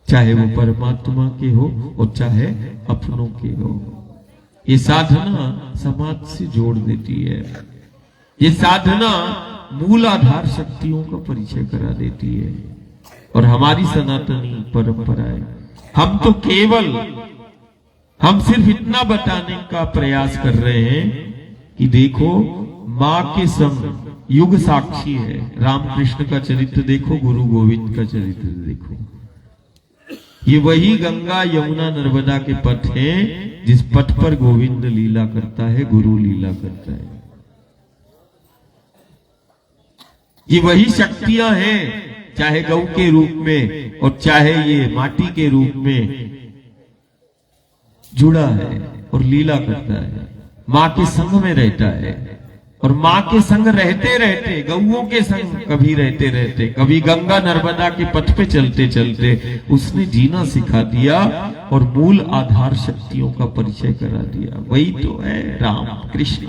चाहे वो परमात्मा के हो और चाहे अपनों के हो। ये साधना समाज से जोड़ देती है। ये साधना मूल आधार शक्तियों का परिचय करा देती है। और हमारी सनातनी परंपरा है, हम सिर्फ इतना बताने का प्रयास कर रहे हैं कि देखो, मां के संग युग साक्षी है। रामकृष्ण का चरित्र देखो, गुरु गोविंद का चरित्र देखो। ये वही गंगा यमुना नर्मदा के पथ हैं, जिस पथ पर गोविंद लीला करता है, गुरु लीला करता है। ये वही शक्तियां हैं, चाहे गौ के रूप में और चाहे ये माटी के रूप में जुड़ा है और लीला करता है, मां के संग में रहता है। और मां के संग रहते रहते, गौओं के संग कभी रहते रहते, कभी गंगा नर्मदा के पथ पे चलते चलते उसने जीना सिखा दिया और मूल आधार शक्तियों का परिचय करा दिया। वही तो है राम कृष्ण।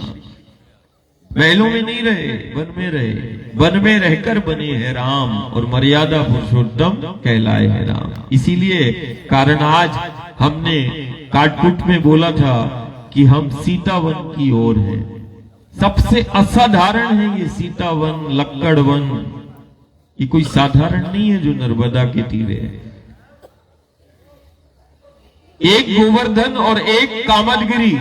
महलों में नहीं रहे, वन में रहे, वन में रहकर बने हैं राम, और मर्यादा पुरुषोत्तम कहलाए हैं राम। इसीलिए कारण आज हमने काटकुट में बोला था कि हम सीतावन की ओर हैं। सबसे असाधारण है ये सीतावन, लक्कड़ वन। ये कोई साधारण नहीं है जो नर्मदा के तीरे है। एक गोवर्धन और एक कामदगिरी,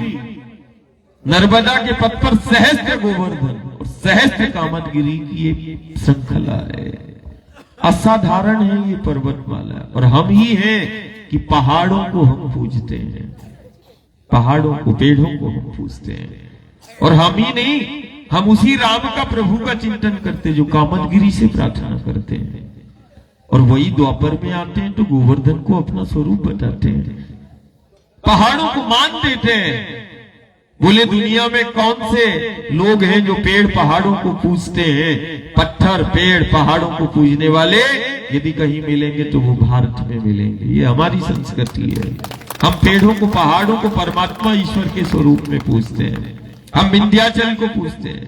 नर्मदा के पथ पर सहस्त्र गोवर्धन और सहस्त्र कामदगिरी की ये श्रृंखला है। असाधारण है ये पर्वतमाला। और हम ही हैं कि पहाड़ों को हम पूजते हैं, पहाड़ों को, पेड़ों को हम पूजते हैं। और हम ही नहीं, हम उसी राम का, प्रभु का चिंतन करते जो कामदगिरी से प्रार्थना करते हैं। और वही द्वापर में आते हैं तो गोवर्धन को अपना स्वरूप बताते हैं, पहाड़ों को मान देते हैं। बोले दुनिया में कौन से लोग हैं जो पेड़ पहाड़ों को पूजते हैं? पत्थर पेड़ पहाड़ों को पूजने वाले यदि कहीं मिलेंगे तो वो भारत में मिलेंगे। ये हमारी संस्कृति है। हम पेड़ों को, पहाड़ों को परमात्मा ईश्वर के स्वरूप में पूजते हैं। हम विंध्याचल को पूजते हैं,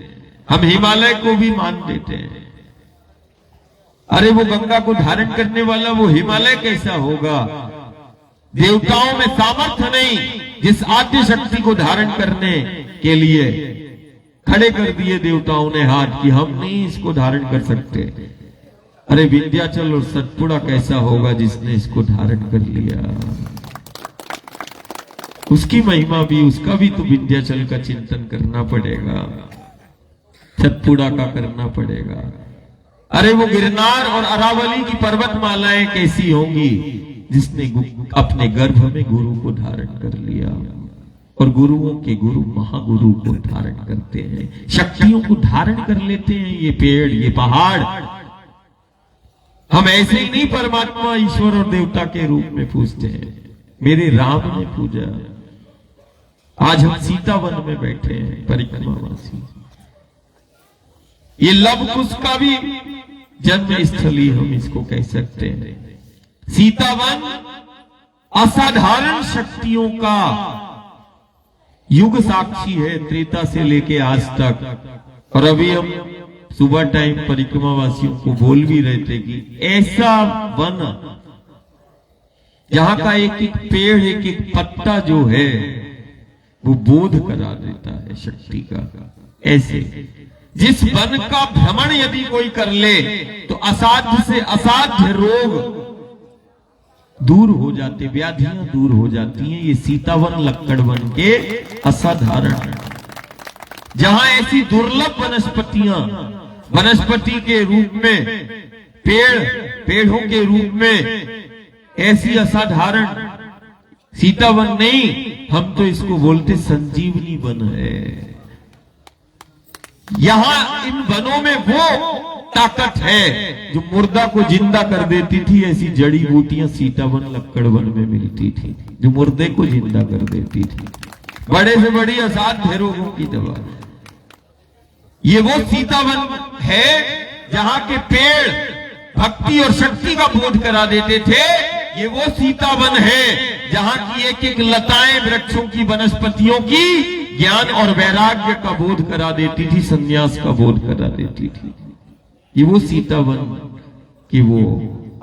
हम हिमालय को भी मान देते हैं। अरे वो गंगा को धारण करने वाला वो हिमालय कैसा होगा? देवताओं में सामर्थ्य नहीं, जिस आद्य शक्ति को धारण करने के लिए खड़े कर दिए देवताओं ने हाथ कि हम नहीं इसको धारण कर सकते। अरे विंध्याचल और सतपुड़ा कैसा होगा जिसने इसको धारण कर लिया? उसकी महिमा भी, उसका भी तो विंध्याचल का चिंतन करना पड़ेगा, सतपुड़ा का करना पड़ेगा। अरे वो गिरनार और अरावली की पर्वतमालाएं कैसी होंगी जिसने अपने गर्भ में गुरु को धारण कर लिया। और गुरुओं के गुरु महागुरु को धारण करते हैं, शक्तियों को धारण कर लेते हैं ये पेड़, ये पहाड़। हम ऐसे ही नहीं परमात्मा ईश्वर और देवता के रूप में पूजते हैं। मेरे राम ने पूजा। आज हम सीतावन में बैठे हैं परिक्रमावासी। ये लव कुश का भी जन्म स्थली हम इसको कह सकते हैं। सीतावन असाधारण शक्तियों का युग साक्षी है, त्रेता से लेके आज तक। और अभी हम सुबह टाइम परिक्रमावासियों को बोल भी रहे थे कि ऐसा वन जहां का एक एक पेड़, एक एक पत्ता जो है वो बोध करा देता है शक्ति का। ऐसे जिस वन का भ्रमण यदि कोई कर ले तो असाध्य से असाध्य रोग दूर हो जाते, व्याधियां दूर हो जाती हैं। ये सीतावन लक्कड़ वन के असाधारण, जहां ऐसी दुर्लभ वनस्पतियां, वनस्पति के रूप में, पेड़ों के रूप में ऐसी असाधारण, सीतावन नहीं हम तो इसको बोलते संजीवनी वन है। यहां इन वनों में वो ताकत है जो मुर्दा को जिंदा कर देती थी। ऐसी जड़ी बूटियां सीतावन लक्कड़ वन में मिलती थी जो मुर्दे को जिंदा कर देती थी। बड़े से बड़ी असाध्य रोगों की दवा। ये वो सीतावन है जहां के पेड़ भक्ति और शक्ति का बोध करा देते थे। ये वो सीतावन है जहां की एक एक लताएं वृक्षों की वनस्पतियों की ज्ञान और वैराग्य का बोध करा देती थी, संन्यास का बोध करा देती थी। ये वो सीतावन की वो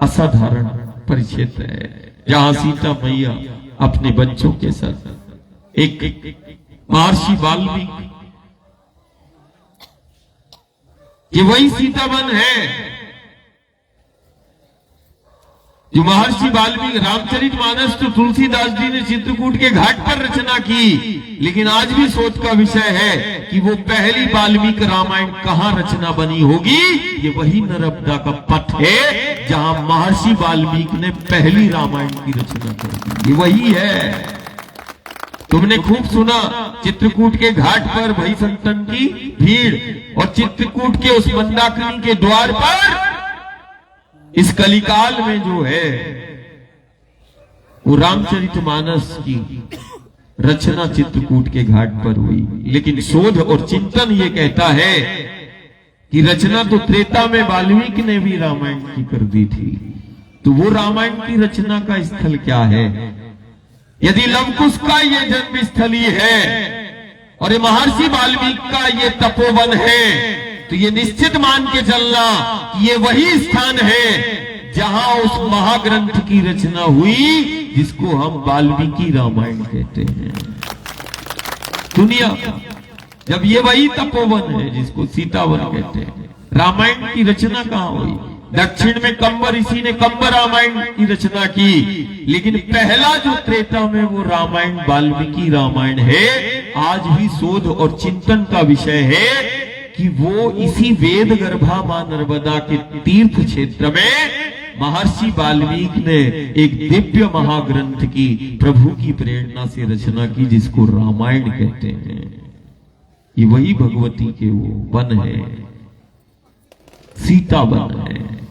असाधारण परिक्षेत्र है जहां सीता मैया अपने बच्चों के साथ एक महर्षि वाल्मीकि, ये वही सीतावन है जो महर्षि वाल्मीकि। रामचरितमानस तो तुलसीदास जी ने चित्रकूट के घाट पर रचना की, लेकिन आज भी सोच का विषय है कि वो पहली वाल्मीकि रामायण कहां रचना बनी होगी। ये वही नर्मदा का पथ है जहां महर्षि वाल्मीकि ने पहली रामायण की रचना कर दी। ये वही है। तुमने खूब सुना चित्रकूट के घाट पर भई संतन की भीड़, और चित्रकूट के उस मंदाकिनी के द्वार पर इस कलिकाल में जो है वो रामचरितमानस की रचना चित्रकूट के घाट पर हुई। लेकिन शोध और चिंतन ये कहता है कि रचना तो त्रेता में वाल्मीकि ने भी रामायण की कर दी थी। तो वो रामायण की रचना का स्थल क्या है? यदि लवकुश का ये जन्म स्थली है और ये महर्षि वाल्मीकि का ये तपोवन है, तो ये निश्चित मान के चलना कि ये वही स्थान है जहां उस महाग्रंथ की रचना हुई जिसको हम वाल्मीकि रामायण कहते हैं। दुनिया जब ये वही तपोवन है जिसको सीतावन कहते हैं, रामायण की रचना कहां हुई? दक्षिण में कंबर ऋषि ने कंबर रामायण की रचना की, लेकिन पहला जो त्रेता में वो रामायण वाल्मीकि रामायण है। आज भी शोध और चिंतन का विषय है कि वो इसी वेद गर्भा मां नर्मदा के तीर्थ क्षेत्र में महर्षि वाल्मीकि ने एक दिव्य महाग्रंथ की प्रभु की प्रेरणा से रचना की जिसको रामायण कहते हैं। ये वही भगवती के वो वन है, सीता वन है।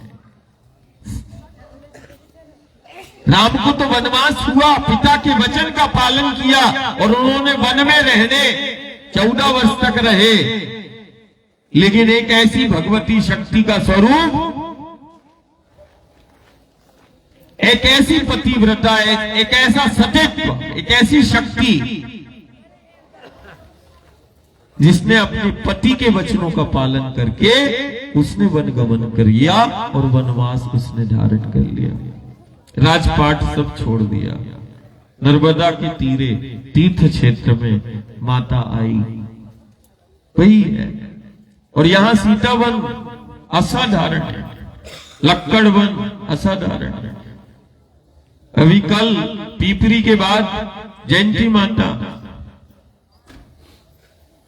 राम को तो वनवास हुआ, पिता के वचन का पालन किया और उन्होंने वन में रहने 14 वर्ष तक रहे। लेकिन एक ऐसी भगवती शक्ति का स्वरूप, एक ऐसी पतिव्रता, एक ऐसा सतित्व, एक ऐसी शक्ति जिसने अपने पति के वचनों का पालन करके उसने वनगमन कर लिया और वनवास उसने धारण कर लिया। राजपाट सब छोड़ दिया, नर्मदा के तीरे तीर्थ क्षेत्र में माता आई। वही है। और यहां सीतावन असाधारण है, लक्कड़ वन असाधारण है। अभी कल पीपरी के बाद जयंती माता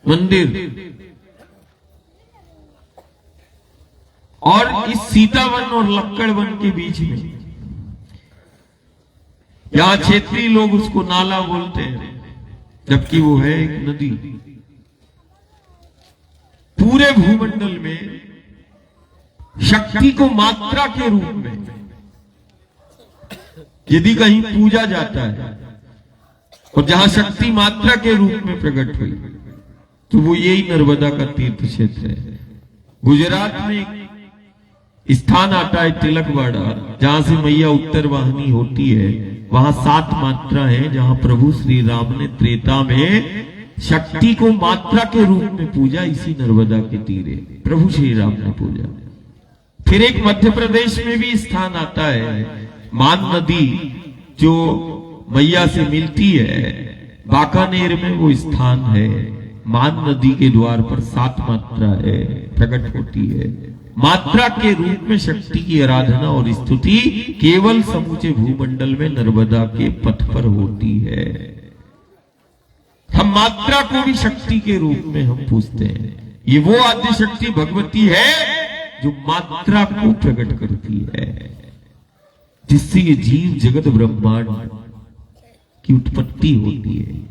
मंदिर, और इस सीतावन और लक्कड़ वन के बीच में यहां क्षेत्रीय लोग उसको नाला बोलते हैं, जबकि वो है एक नदी। पूरे भूमंडल में शक्ति को मात्रा के रूप में यदि कहीं पूजा जाता है और जहां शक्ति मात्रा के रूप में प्रकट हुई तो वो यही नर्मदा का तीर्थ क्षेत्र है। गुजरात में एक स्थान आता है तिलकवाड़ा, जहां से मैया उत्तर वाहिनी होती है। वहां 7 मात्रा है जहां प्रभु श्री राम ने त्रेता में शक्ति को मात्रा के रूप में पूजा। इसी नर्मदा के तीरे प्रभु श्री राम ने पूजा। फिर एक मध्य प्रदेश में भी स्थान आता है, मान नदी जो मैया से मिलती है, बाकानेर में वो स्थान है। मान नदी के द्वार पर 7 मात्रा है, प्रकट होती है। मात्रा के रूप में शक्ति की आराधना और स्तुति केवल समूचे भूमंडल में नर्मदा के पथ पर होती है। हम मात्रा को भी शक्ति के रूप में हम पूजते हैं। ये वो आद्य शक्ति भगवती है जो मात्रा को प्रकट करती है, जिससे ये जीव जगत ब्रह्मांड की उत्पत्ति होती है।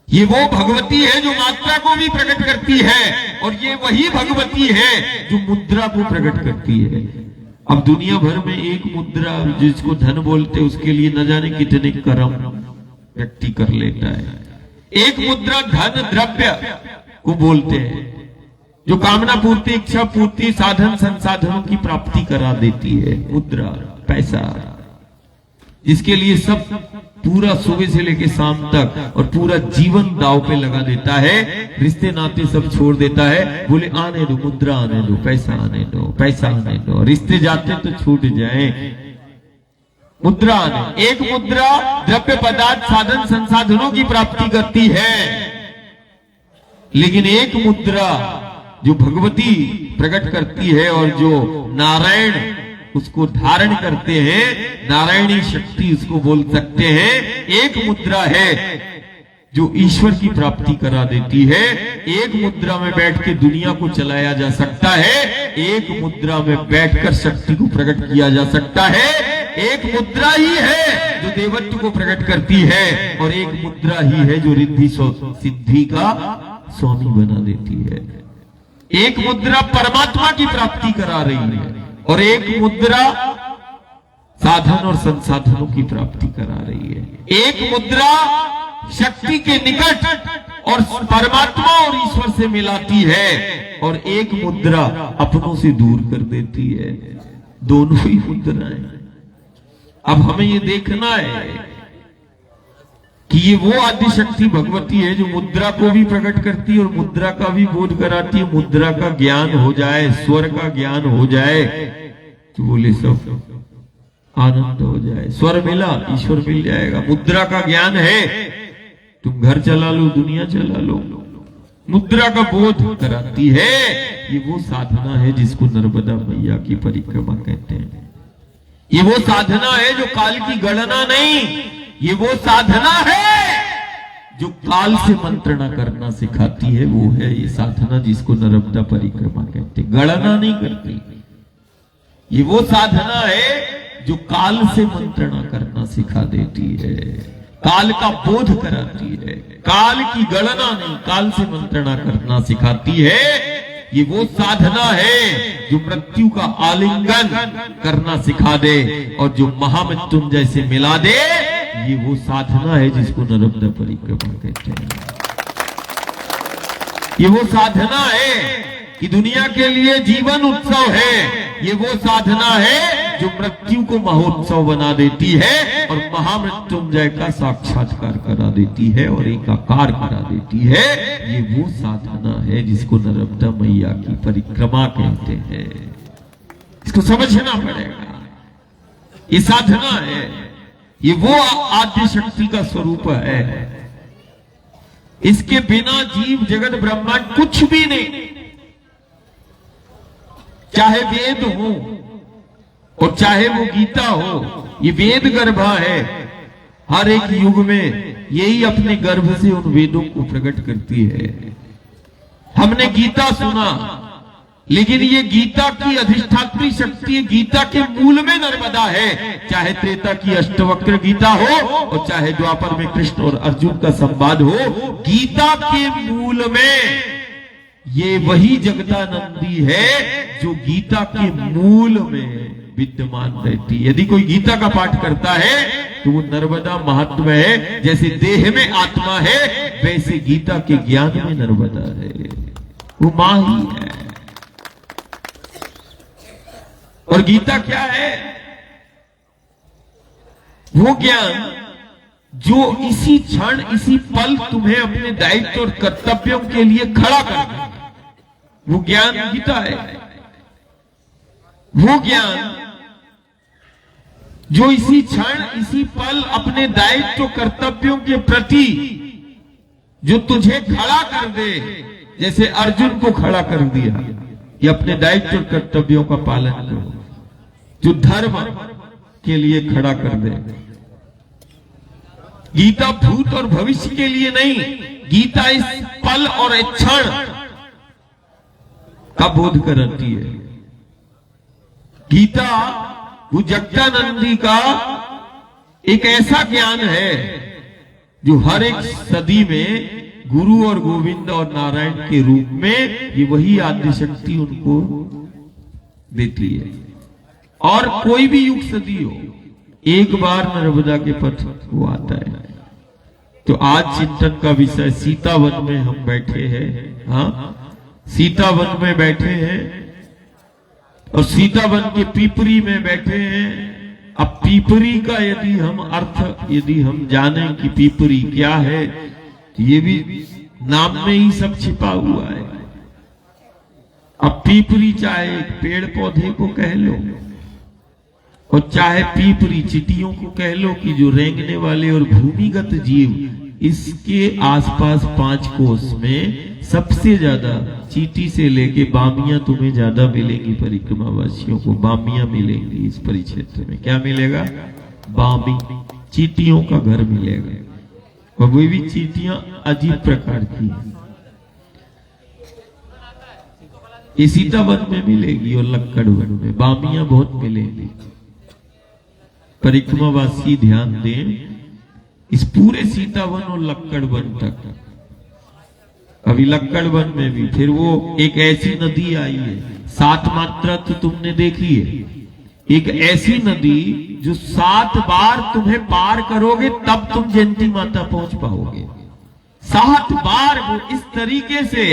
ये वो भगवती है जो मात्रा को भी प्रकट करती है, और ये वही भगवती है जो मुद्रा को प्रकट करती है। अब दुनिया भर में एक मुद्रा जिसको धन बोलते हैं, उसके लिए न जाने कितने कर्म व्यक्ति कर लेता है। एक मुद्रा धन द्रव्य को बोलते हैं, जो कामना पूर्ति, इच्छा पूर्ति, साधन संसाधनों की प्राप्ति करा देती है। मुद्रा पैसा, जिसके लिए सब पूरा सुबह से लेकर शाम तक और पूरा जीवन दांव पे लगा देता है, रिश्ते नाते सब छोड़ देता है। बोले आने दो, मुद्रा आने दो, पैसा आने दो, पैसा आने दो, रिश्ते जाते तो छूट जाए, मुद्रा आने। एक मुद्रा द्रव्य पदार्थ साधन संसाधनों की प्राप्ति करती है, लेकिन एक मुद्रा जो भगवती प्रकट करती है और जो नारायण उसको धारण करते हैं, नारायणी शक्ति उसको बोल सकते हैं, एक मुद्रा है जो ईश्वर की प्राप्ति करा देती है। एक मुद्रा में बैठ के दुनिया को चलाया जा सकता है, एक मुद्रा में बैठकर शक्ति को प्रकट किया जा सकता है। एक मुद्रा ही है जो देवत्व को प्रकट करती है, और एक मुद्रा ही है जो रिद्धि सिद्धि का स्वामी बना देती है। एक मुद्रा परमात्मा की प्राप्ति करा रही है, और एक मुद्रा साधन और संसाधनों की प्राप्ति करा रही है। एक मुद्रा शक्ति के निकट और परमात्मा और ईश्वर से मिलाती है, और एक मुद्रा अपनों से दूर कर देती है। दोनों ही मुद्राएं। अब हमें ये देखना है कि ये वो आदि शक्ति भगवती है जो मुद्रा को भी प्रकट करती है और मुद्रा का भी बोध कराती है। मुद्रा का ज्ञान हो जाए, स्वर का ज्ञान हो जाए, तो बोले सब आनंद हो जाए। स्वर मिला, ईश्वर मिल जाएगा। मुद्रा का ज्ञान है, तुम घर चला लो, दुनिया चला लो। मुद्रा का बोध कराती है। ये वो साधना है जिसको नर्मदा मैया की परिक्रमा कहते हैं। ये वो साधना है जो काल की गणना नहीं, ये वो साधना है जो काल से मंत्रणा करना सिखाती है। वो है ये साधना जिसको नर्मदा परिक्रमा कहते हैं। गणना नहीं करती, ये वो साधना है जो काल से मंत्रणा करना सिखा देती है, काल का बोध कराती है। काल की गणना नहीं, काल से मंत्रणा करना सिखाती है। ये वो साधना है जो मृत्यु का आलिंगन करना सिखा दे और जो महामृत्युंजय से मिला दे। ये वो साधना है जिसको नर्मदा परिक्रमा कहते हैं। ये वो साधना है कि दुनिया के लिए जीवन उत्सव है। ये वो साधना है जो मृत्यु को महोत्सव बना देती है और महामृत्युंजय का साक्षात्कार करा देती है और एकाकार करा देती है। ये वो साधना है जिसको नर्मदा मैया की परिक्रमा कहते हैं। इसको समझना पड़ेगा। ये साधना है, ये वो आद्य शक्ति का स्वरूप है। इसके बिना जीव जगत ब्रह्मांड कुछ भी नहीं। चाहे वेद हो और चाहे वो गीता हो, ये वेद गर्भा है। हर एक युग में यही अपने गर्भ से उन वेदों को प्रकट करती है। हमने गीता सुना, लेकिन ये गीता की अधिष्ठात्री शक्ति गीता के मूल में नर्मदा है। चाहे त्रेता की अष्टवक्र गीता हो और चाहे द्वापर में कृष्ण और अर्जुन का संवाद हो, गीता के मूल में ये वही जगदानंदी है जो गीता के मूल में विद्यमान रहती है। यदि कोई गीता का पाठ करता है तो वो नर्मदा महात्म है। जैसे देह में आत्मा है, वैसे गीता के ज्ञान में नर्मदा है। वो मां ही है। और गीता क्या है? वो ज्ञान जो इसी क्षण इसी पल तुम्हें अपने दायित्व और कर्तव्यों के लिए खड़ा कर दे, वो ज्ञान गीता है। वो ज्ञान जो इसी क्षण इसी पल अपने दायित्व कर्तव्यों के प्रति जो तुझे खड़ा कर दे, जैसे अर्जुन को खड़ा कर दिया कि अपने दायित्व और कर्तव्यों का पालन करो, जो धर्म के लिए खड़ा कर दे। गीता भूत और भविष्य के लिए नहीं, गीता इस पल और क्षण का बोध कराती है। गीता वो जगदानंदी का एक ऐसा ज्ञान है जो हर एक सदी में गुरु और गोविंद और नारायण के रूप में ये वही आद्य शक्ति उनको देती है। और कोई भी युग सदी हो, एक बार नर्मदा के पथ वो आता है। तो आज चिंतन का विषय सीतावन में हम बैठे हैं। हाँ, सीतावन में बैठे हैं और सीतावन के पीपरी में बैठे हैं। अब पीपरी का यदि हम अर्थ यदि हम जाने कि पीपरी क्या है, तो ये भी नाम में ही सब छिपा हुआ है। अब पीपरी चाहे पेड़ पौधे को कह लो और चाहे पीपरी चींटियों को कह लो कि जो रेंगने वाले और भूमिगत जीव, इसके आसपास 5 कोस में सबसे ज्यादा चींटी से लेके बामियां तुम्हें ज्यादा मिलेंगी। परिक्रमा वासियों को बामियां मिलेंगी। इस परिक्षेत्र में क्या मिलेगा? बामी, चींटियों का घर मिलेगा। और वो भी चींटियां अजीब प्रकार की ये सीतावन में मिलेगी और लक्कड़ वन में बामियां बहुत मिलेंगी। परिक्रमावासी ध्यान दें इस पूरे सीतावन और लक्कड़ वन तक। अभी लक्कड़ वन में भी फिर वो एक ऐसी नदी आई है, 7 मात्रा तो तुमने देखी है। एक ऐसी नदी जो 7 बार तुम्हें पार करोगे तब तुम जयंती माता पहुंच पाओगे। 7 बार वो इस तरीके से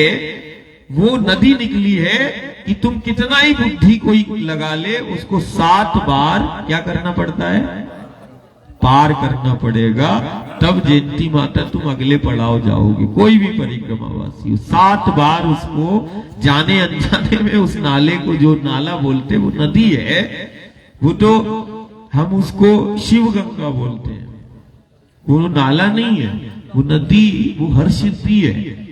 वो नदी निकली है कि तुम कितना ही बुद्धि कोई लगा ले, उसको 7 बार क्या करना पड़ता है? पार करना पड़ेगा, तब जयंती माता तुम अगले पड़ाव जाओगे। कोई भी परिक्रमावासी 7 बार उसको जाने अनजाने में उस नाले को, जो नाला बोलते वो नदी है, वो तो हम उसको शिव गंगा बोलते हैं। वो नाला नहीं है, वो नदी, वो हर सिद्धि है।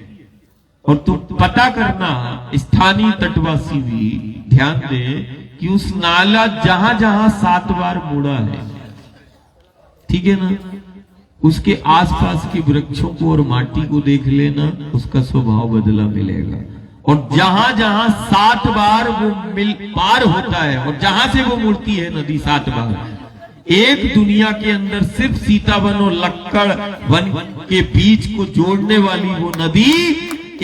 और तुम पता करना, स्थानीय तटवासी भी ध्यान दें कि उस नाला जहां जहां 7 बार मुड़ा है, ठीक है ना, उसके आसपास के वृक्षों को और माटी को देख लेना, उसका स्वभाव बदला मिलेगा। और जहां जहां 7 बार वो पार होता है और जहां से वो मुड़ती है नदी 7 बार, एक दुनिया के अंदर सिर्फ सीतावन और लक्कड़ वन के बीच को जोड़ने वाली वो नदी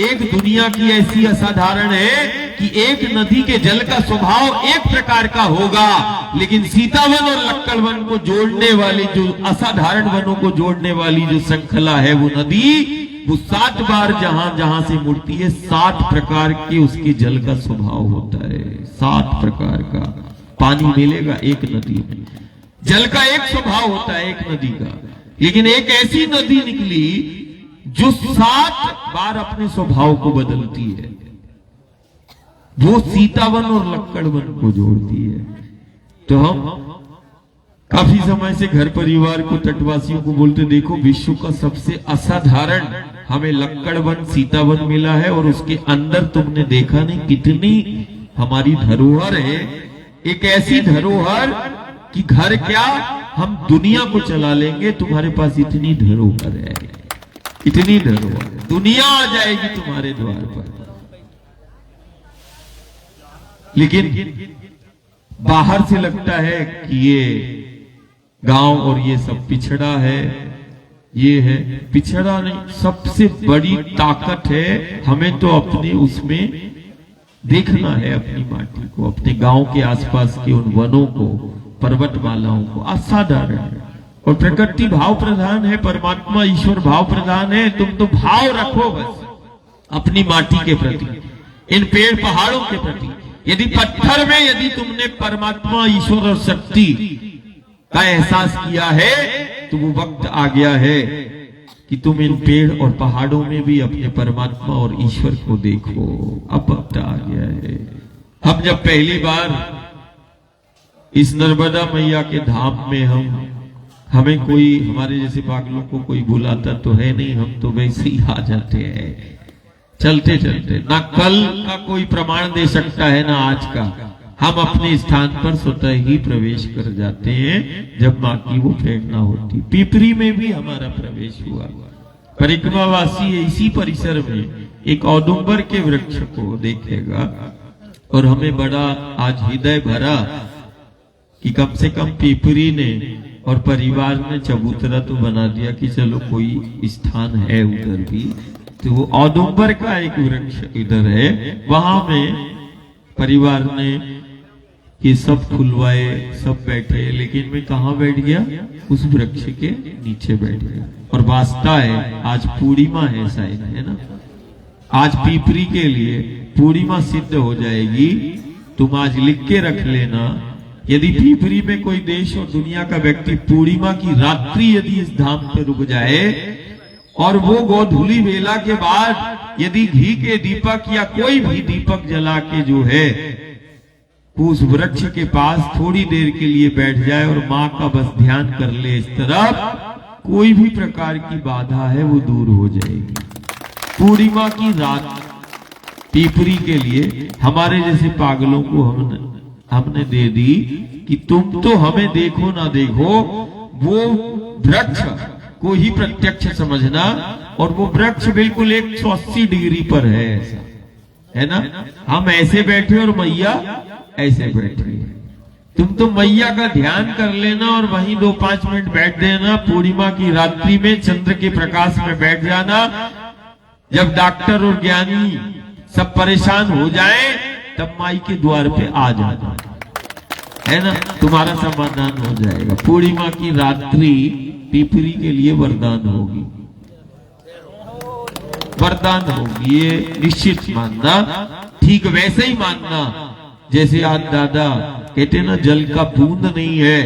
एक दुनिया की ऐसी असाधारण है कि एक नदी के जल का स्वभाव एक प्रकार का होगा, लेकिन सीतावन और लक्कड़ वन को जोड़ने वाली, जो असाधारण वनों को जोड़ने वाली जो श्रृंखला है, वो नदी, वो 7 बार जहां जहां से मुड़ती है, 7 प्रकार के उसके जल का स्वभाव होता है। 7 प्रकार का पानी मिलेगा एक नदी में। जल का एक स्वभाव होता है एक नदी का, लेकिन एक ऐसी नदी निकली जो 7 बार अपने स्वभाव को बदलती है, वो सीतावन और लक्कड़ वन को जोड़ती है। तो हम काफी समय से घर परिवार को, तटवासियों को बोलते, देखो विश्व का सबसे असाधारण हमें लक्कड़ वन सीतावन मिला है, और उसके अंदर तुमने देखा नहीं कितनी हमारी धरोहर है। एक ऐसी धरोहर कि घर क्या, हम दुनिया को चला लेंगे, तुम्हारे पास इतनी धरोहर है, इतनी धरोहर, दुनिया आ जाएगी तुम्हारे द्वार पर। लेकिन बाहर से लगता है कि ये गांव और ये सब पिछड़ा है, ये है, पिछड़ा नहीं, सबसे बड़ी ताकत है। हमें तो अपने उसमें देखना है, अपनी माटी को, अपने गांव के आसपास के उन वनों को, पर्वतमालाओं को। असाधारण है और प्रकृति भाव प्रधान है, परमात्मा ईश्वर भाव प्रधान है। तुम तो भाव रखो बस अपनी माटी के प्रति, इन पेड़ पहाड़ों के प्रति। यदि पत्थर में यदि तुमने परमात्मा ईश्वर और शक्ति का एहसास किया है, तो वो वक्त आ गया है कि तुम इन पेड़ और पहाड़ों में भी अपने परमात्मा और ईश्वर को देखो। अब वक्त आ गया है। हम जब पहली बार इस नर्मदा मैया के धाम में हमें कोई, हमारे जैसे पागलों को कोई बुलाता तो है नहीं, हम तो वैसे ही आ जाते हैं चलते चलते। ना कल का कोई प्रमाण दे सकता है ना आज का। हम अपने स्थान पर स्वतः ही प्रवेश कर जाते हैं जब माँ की वो प्रेरणा होती। पीपरी में भी हमारा प्रवेश हुआ। परिक्रमावासी इसी परिसर में एक औदुंबर के वृक्ष को देखेगा और हमें बड़ा आज हृदय भरा कि कम से कम पीपरी ने और परिवार ने चबूतरा तो बना दिया कि चलो कोई स्थान है उधर भी, तो वो औदुंबर का एक वृक्ष इधर है, वहां में परिवार ने ये सब खुलवाए, सब बैठे, लेकिन मैं कहाँ बैठ गया? उस वृक्ष के नीचे बैठ गया। और वास्ता है आज पूर्णिमा है शायद, है ना? आज पीपरी के लिए पूर्णिमा सिद्ध हो जाएगी। तुम आज लिख के रख लेना, यदि पीपरी में कोई देश और दुनिया का व्यक्ति पूर्णिमा की रात्रि यदि इस धाम पे रुक जाए और वो गोधूली वेला के बाद यदि घी के दीपक या कोई भी दीपक जला के जो है उस वृक्ष के पास थोड़ी देर के लिए बैठ जाए और माँ का बस ध्यान कर ले इस तरफ, कोई भी प्रकार की बाधा है वो दूर हो जाएगी। पूर्णिमा की रात पीपरी के लिए हमारे जैसे पागलों को हमने दे दी कि तुम तो हमें देखो ना देखो, वो वृक्ष को ही प्रत्यक्ष समझना, और वो वृक्ष बिल्कुल 180 डिग्री पर है, ऐसा है ना? हम ऐसे बैठे और मैया ऐसे बैठे। तुम तो मैया का ध्यान कर लेना और वहीं 2-5 मिनट बैठ देना। पूर्णिमा की रात्रि में चंद्र के प्रकाश में बैठ जाना। जब डॉक्टर और ज्ञानी सब परेशान हो जाएं, तब माई के द्वार पे आ जाना, है ना? तुम्हारा समाधान हो जाएगा। पूर्णिमा की रात्रि पीपरी के लिए वरदान होगी, वरदान होगी, ये निश्चित मानना। ठीक वैसे ही मानना जैसे आज दादा कहते ना, जल का बूंद नहीं है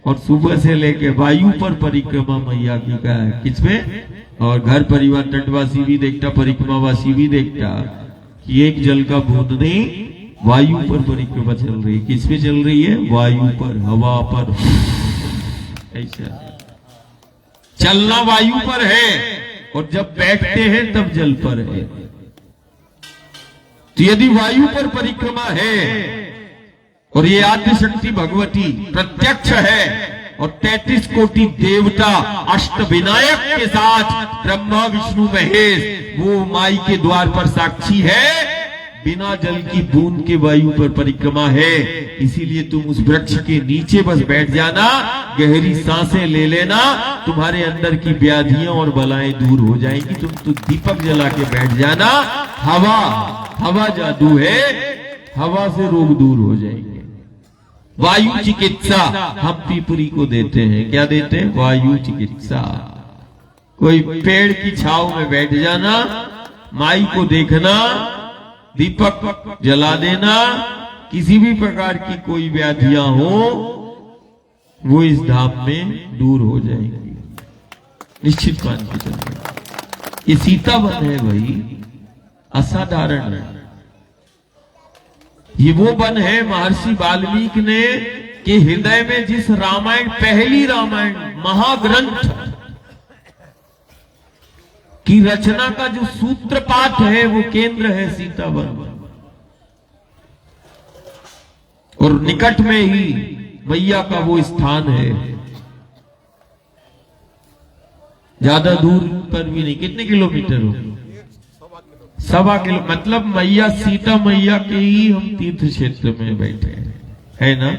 और सुबह से लेके वायु पर परिक्रमा मैया की का है, किसमें? और घर परिवार तटवासी भी देखता, परिक्रमावासी भी देखता कि एक जल का बूंद नहीं, वायु पर परिक्रमा चल रही है। किस पे चल रही है? वायु पर, हवा पर। ऐसा चलना वायु पर है, और जब बैठते हैं तब जल पर है। तो यदि वायु पर परिक्रमा है और ये आद्य शक्ति भगवती प्रत्यक्ष है और 33 कोटि देवता अष्ट विनायक के साथ ब्रह्मा विष्णु महेश वो माई के द्वार पर साक्षी है, बिना जल की बूंद के वायु पर परिक्रमा है। इसीलिए तुम उस वृक्ष के नीचे बस बैठ जाना, गहरी सांसें ले लेना, तुम्हारे अंदर की व्याधियां और बलाएं दूर हो जाएंगी। तुम तो दीपक जला के बैठ जाना। हवा जादू है, हवा से रोग दूर हो जाएंगे। वायु चिकित्सा हम पीपरी को देते हैं। क्या देते हैं? वायु चिकित्सा। कोई पेड़ की छाव में बैठ जाना, माई को देखना, दीपक जला देना, किसी भी प्रकार की कोई व्याधियां हो वो इस धाम में दूर हो जाएंगी, निश्चित मान के चलना। ये सीता वन है भाई, असाधारण है। ये वो वन है महर्षि वाल्मीकि ने के हृदय में जिस रामायण, पहली रामायण महाग्रंथ की रचना का जो सूत्रपात है वो केंद्र है सीता वन, और निकट में ही मैया का वो स्थान है। ज्यादा दूर पर भी नहीं, कितने किलोमीटर हो? 1.25 किलो, मतलब मैया सीता मैया के ही हम तीर्थ क्षेत्र में बैठे हैं, है ना?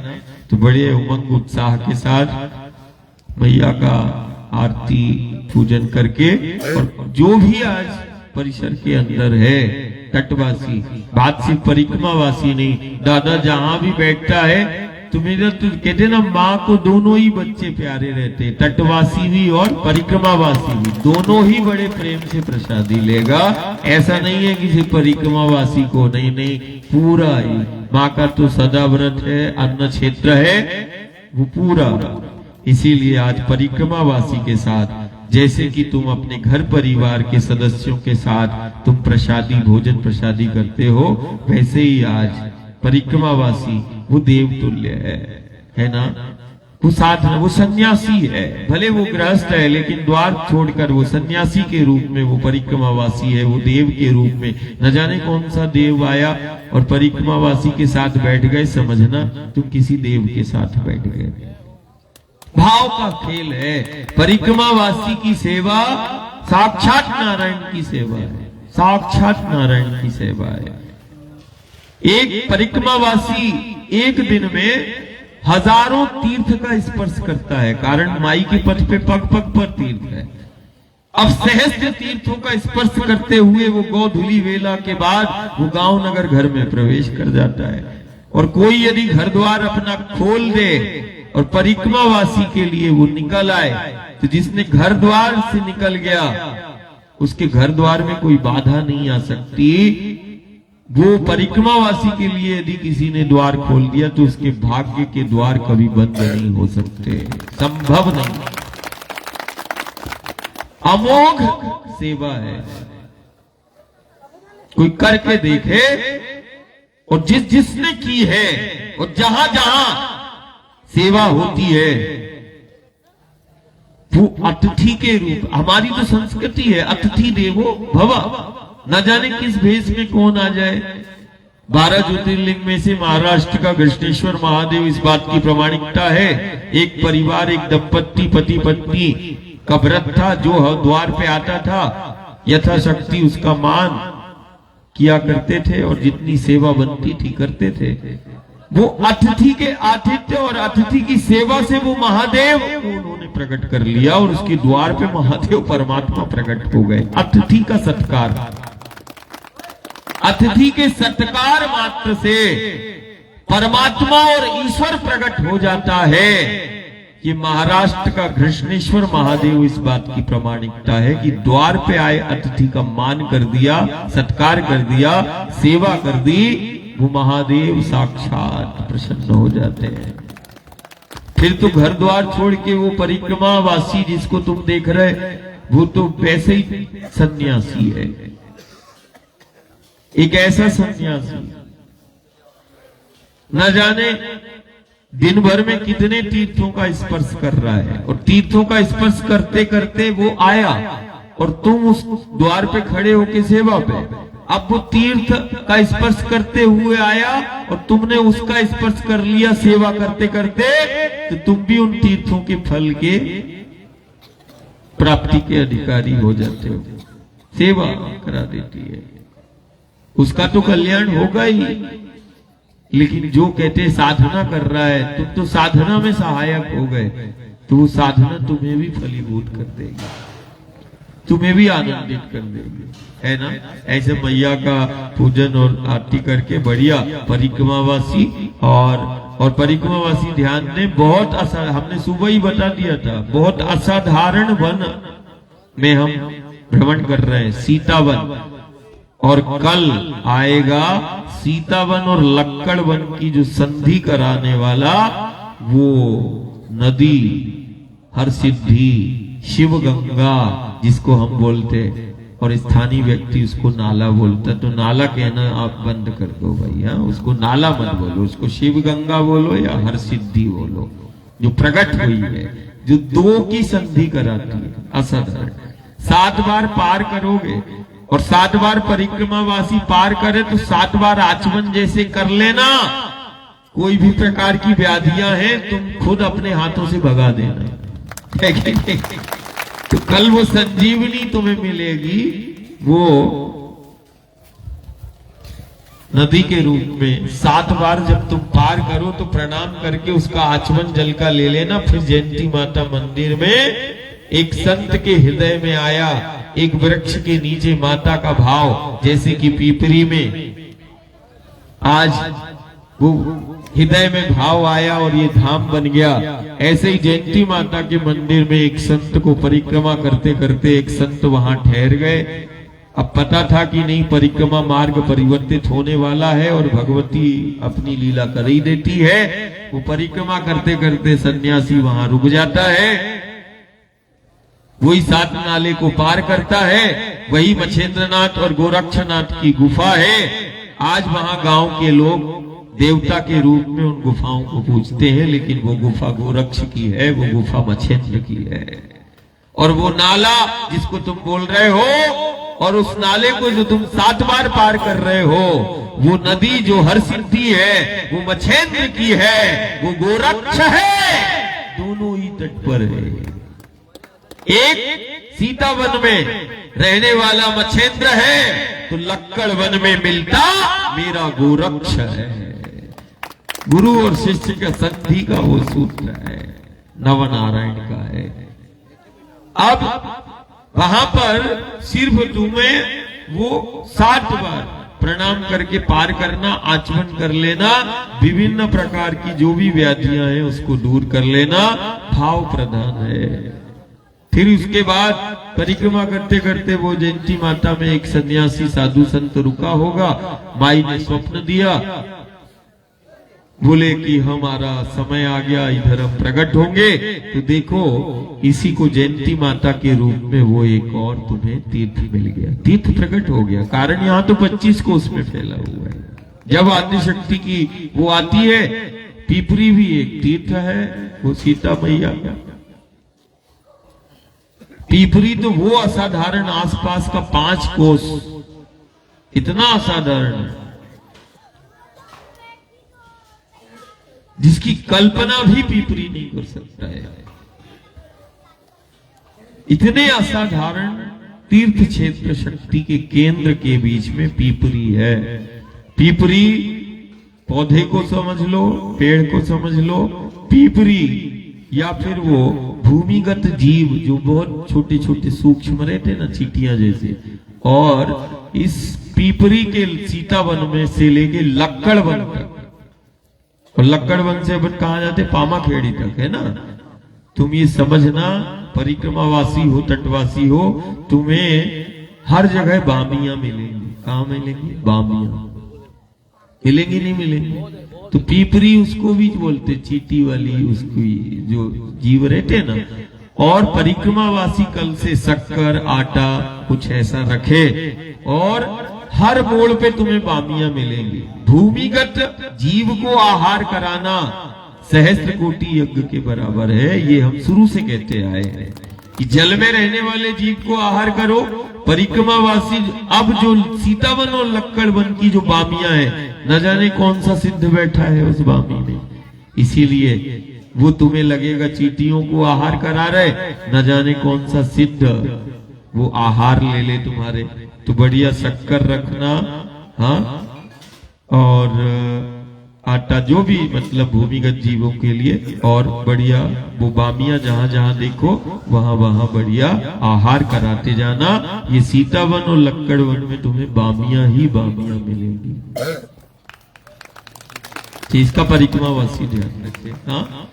तो बड़े उमंग उत्साह के साथ मैया का आरती पूजन करके, और जो भी आज परिसर के अंदर है तटवासी, बात सिर्फ परिक्रमावासी नहीं, दादा जहां भी बैठता है तो मेरा तो कहते ना, माँ को दोनों ही बच्चे प्यारे रहते, तटवासी भी और परिक्रमावासी भी, दोनों ही बड़े प्रेम से प्रसादी लेगा। ऐसा नहीं है किसी परिक्रमावासी को नहीं, पूरा ही माँ का तो सदा व्रत है, अन्न क्षेत्र है वो पूरा। इसीलिए आज परिक्रमावासी के साथ जैसे कि तुम अपने घर परिवार के सदस्यों के साथ तुम प्रसादी भोजन प्रसादी करते हो, वैसे ही आज परिक्रमावासी वो देव तुल्य है ना? वो साधना, वो सन्यासी है, भले वो गृहस्थ है लेकिन द्वार छोड़कर वो सन्यासी के रूप में वो परिक्रमावासी है, वो देव के रूप में। न जाने कौन सा देव आया और परिक्रमावासी के साथ बैठ गए, समझना तुम किसी देव के साथ बैठ गए। भाव का खेल है। परिक्रमावासी की सेवा साक्षात नारायण की सेवा है, साक्षात नारायण की सेवा है। एक परिक्रमावासी एक दिन में हजारों तीर्थ का स्पर्श करता है, कारण माई के पथ पे पग पग पर तीर्थ है। अब सहस्त्र तीर्थों का स्पर्श करते हुए वो गोधूली वेला के बाद वो गांव नगर घर में प्रवेश कर जाता है। और कोई यदि घर द्वार अपना खोल दे और परिक्रमावासी के लिए वो निकल आए, तो जिसने घर द्वार से निकल गया उसके घर द्वार में कोई बाधा नहीं आ सकती। वो परिक्रमावासी के लिए यदि किसी ने द्वार खोल दिया तो उसके भाग्य के द्वार कभी बंद नहीं हो सकते, संभव नहीं। अमोघ सेवा है, कोई करके देखे। और जिसने की है और जहां जहां सेवा होती है वो अतिथि के रूप, हमारी तो संस्कृति है अतिथि देवो भव। न जाने किस भेष में कौन आ जाए। 12 ज्योतिर्लिंग में से महाराष्ट्र का कृष्णेश्वर महादेव इस बात की प्रमाणिकता है। एक परिवार, एक दंपत्ति पति पत्नी का व्रत था, जो द्वार पे आता था यथाशक्ति उसका मान किया करते थे और जितनी सेवा बनती थी करते थे। वो अतिथि के आतिथ्य और अतिथि की सेवा से वो महादेव को उन्होंने प्रकट कर लिया और उसके द्वार पे महादेव परमात्मा प्रकट हो गए। अतिथि का सत्कार, अतिथि के सत्कार मात्र से परमात्मा और ईश्वर प्रकट हो जाता है। ये महाराष्ट्र का कृष्णेश्वर महादेव इस बात की प्रमाणिकता है कि द्वार पे आए अतिथि का मान कर दिया, सत्कार कर दिया, सेवा कर दी, वो महादेव साक्षात प्रसन्न हो जाते हैं। फिर तो घर द्वार छोड़ के वो परिक्रमावासी जिसको तुम देख रहे वो तो वैसे ही सन्यासी है, एक ऐसा सन्यासी न जाने दिन भर में कितने तीर्थों का स्पर्श कर रहा है। और तीर्थों का स्पर्श करते करते वो आया और तुम उस द्वार पे खड़े होके सेवा पे। अब वो तीर्थ का स्पर्श करते हुए आया और तुमने उसका स्पर्श कर लिया सेवा करते करते, तो तुम भी उन तीर्थों के फल के प्राप्ति के अधिकारी हो जाते हो। सेवा करा देती है, उसका तो कल्याण होगा ही। लेकिन जो कहते साधना कर रहा है, तुम तो साधना में सहायक हो गए, तो वो साधना तुम्हें भी फलीभूत कर देगी, तुम्हें भी आनंदित कर देगी, है ना। ऐसे मैया का पूजन और आरती करके बढ़िया परिक्रमावासी और परिक्रमावासी ध्यान ने बहुत हमने सुबह ही बता दिया था, बहुत असाधारण वन में हम भ्रमण कर रहे हैं, सीतावन। और कल आएगा सीतावन और लक्कड़ वन की जो संधि कराने वाला वो नदी हरसिद्धि शिव गंगा जिसको हम बोलते, और स्थानीय व्यक्ति उसको नाला बोलता। तो नाला कहना आप बंद कर दो भाई, हाँ, उसको नाला मत बोलो, उसको शिव गंगा बोलो या हरसिद्धि बोलो, जो प्रकट हुई है, जो दो की संधि कराती है, असाधारण। 7 बार पार करोगे और 7 बार परिक्रमावासी पार करे तो 7 बार आचमन जैसे कर लेना। कोई भी प्रकार की व्याधियां हैं तुम खुद अपने हाथों से भगा देना, तो कल वो संजीवनी तुम्हें मिलेगी, वो नदी के रूप में। 7 बार जब तुम पार करो तो प्रणाम करके उसका आचमन जल का ले लेना। फिर जयंती माता मंदिर में एक संत के हृदय में आया, एक वृक्ष के नीचे माता का भाव, जैसे कि पीपरी में आज वो हृदय में भाव आया और ये धाम बन गया, ऐसे ही जयंती माता के मंदिर में एक संत को परिक्रमा करते करते एक संत वहां ठहर गए। अब पता था कि नहीं, परिक्रमा मार्ग परिवर्तित होने वाला है और भगवती अपनी लीला कर ही देती है। वो परिक्रमा करते करते सन्यासी वहां रुक जाता है, वही 7 नाले को पार करता है, वही मछेंद्रनाथ और गोरक्षनाथ की गुफा है। आज वहां गांव के लोग देवता के रूप में उन गुफाओं को पूजते हैं, लेकिन वो गुफा गोरक्ष की है, वो गुफा मछेंद्र की है। और वो नाला जिसको तुम बोल रहे हो और उस नाले को जो तुम 7 बार पार कर रहे हो, वो नदी जो हरसिद्धि है वो मछेंद्र की है, वो गोरक्ष है, दोनों ही तट पर है। एक सीतावन में रहने वाला मछेंद्र है तो लक्कड़ वन में मिलता मेरा गोरक्ष है। गुरु और शिष्य का संधि का वो सूत्र है, नवनारायण का है। अब वहां पर सिर्फ तुम्हें वो 7 बार प्रणाम करके पार करना, आचमन कर लेना, विभिन्न प्रकार की जो भी व्याधियां हैं उसको दूर कर लेना, भाव प्रधान है। फिर उसके बाद परिक्रमा करते करते वो जयंती माता में एक सन्यासी साधु संत रुका होगा। माई ने स्वप्न दिया, बोले कि हमारा समय आ गया, इधर हम प्रकट होंगे। तो देखो इसी को जयंती माता के रूप में वो एक और तुम्हें तीर्थ मिल गया, तीर्थ प्रकट हो गया। कारण यहाँ तो 25 कोस में फैला हुआ है। जब आदि शक्ति की वो आती है, पीपरी भी एक तीर्थ है, वो सीता मैया का पीपरी। तो वो असाधारण, आसपास का 5 कोस, इतना असाधारण है जिसकी कल्पना भी पीपरी नहीं कर सकता है। इतने असाधारण तीर्थ क्षेत्र शक्ति के केंद्र के बीच में पीपरी है। पीपरी पौधे को समझ लो, पेड़ को समझ लो, पीपरी या फिर वो भूमिगत जीव जो बहुत छोटे छोटे सूक्ष्म रहते ना, चींटियां जैसे। और इस पीपरी के सीतावन में से लेके लक्कड़ वन तक, और लक्कड़ वन से अपन कहा जाते, पामाखेड़ी तक, है ना। तुम ये समझना, परिक्रमावासी हो, तटवासी हो, तुम्हें हर जगह बामियां मिलेंगी। कहां मिलेंगी? बामियां मिलेंगी, नहीं मिलेंगी? तो पीपरी उसको भी बोलते, चीटी वाली, उसको जो जीव रहते ना। और परिक्रमावासी कल से शक्कर, आटा कुछ ऐसा रखे, और हर मोड़ पे तुम्हें बामियां मिलेंगी। भूमिगत जीव को आहार कराना सहस्त्र कोटि यज्ञ के बराबर है। ये हम शुरू से कहते आए हैं कि जल में रहने वाले जीव को आहार करो। परिक्रमावासी, अब जो सीतावन और लक्कड़ वन की जो बामियां है, न जाने कौन सा सिद्ध बैठा है उस बामी में, इसीलिए वो तुम्हें लगेगा चींटियों को आहार करा रहे, न जाने कौन सा सिद्ध वो आहार ले ले तुम्हारे। तो बढ़िया शक्कर रखना, हाँ, और आटा, जो भी मतलब भूमिगत जीवों के लिए, और बढ़िया वो बामियां जहां जहां देखो वहां वहां बढ़िया आहार कराते जाना। ये सीतावन और लक्कड़ वन में तुम्हें बामियां ही बामियां मिलेंगी। इसका परिक्रमावासी ध्यान रखे। हाँ,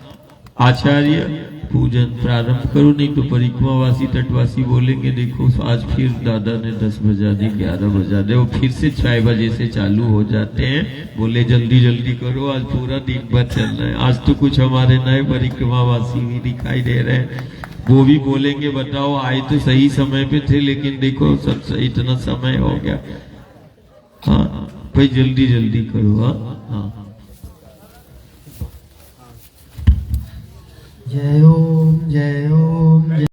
आचार्य पूजन प्रारंभ करो, नहीं तो परिक्रमावासी तटवासी बोलेंगे देखो आज फिर दादा ने 10 बजा दी, 11 बजा दे, वो फिर से 6 बजे से चालू हो जाते हैं। बोले जल्दी जल्दी करो, आज पूरा दिन भर चलना है। आज तो कुछ हमारे नए परिक्रमावासी भी दिखाई दे रहे हैं, वो भी बोलेंगे बताओ आए तो सही समय पे थे, लेकिन देखो सब इतना समय हो गया। हाँ भाई जल्दी जल्दी करो। हाँ, जय ओम जय ओम जय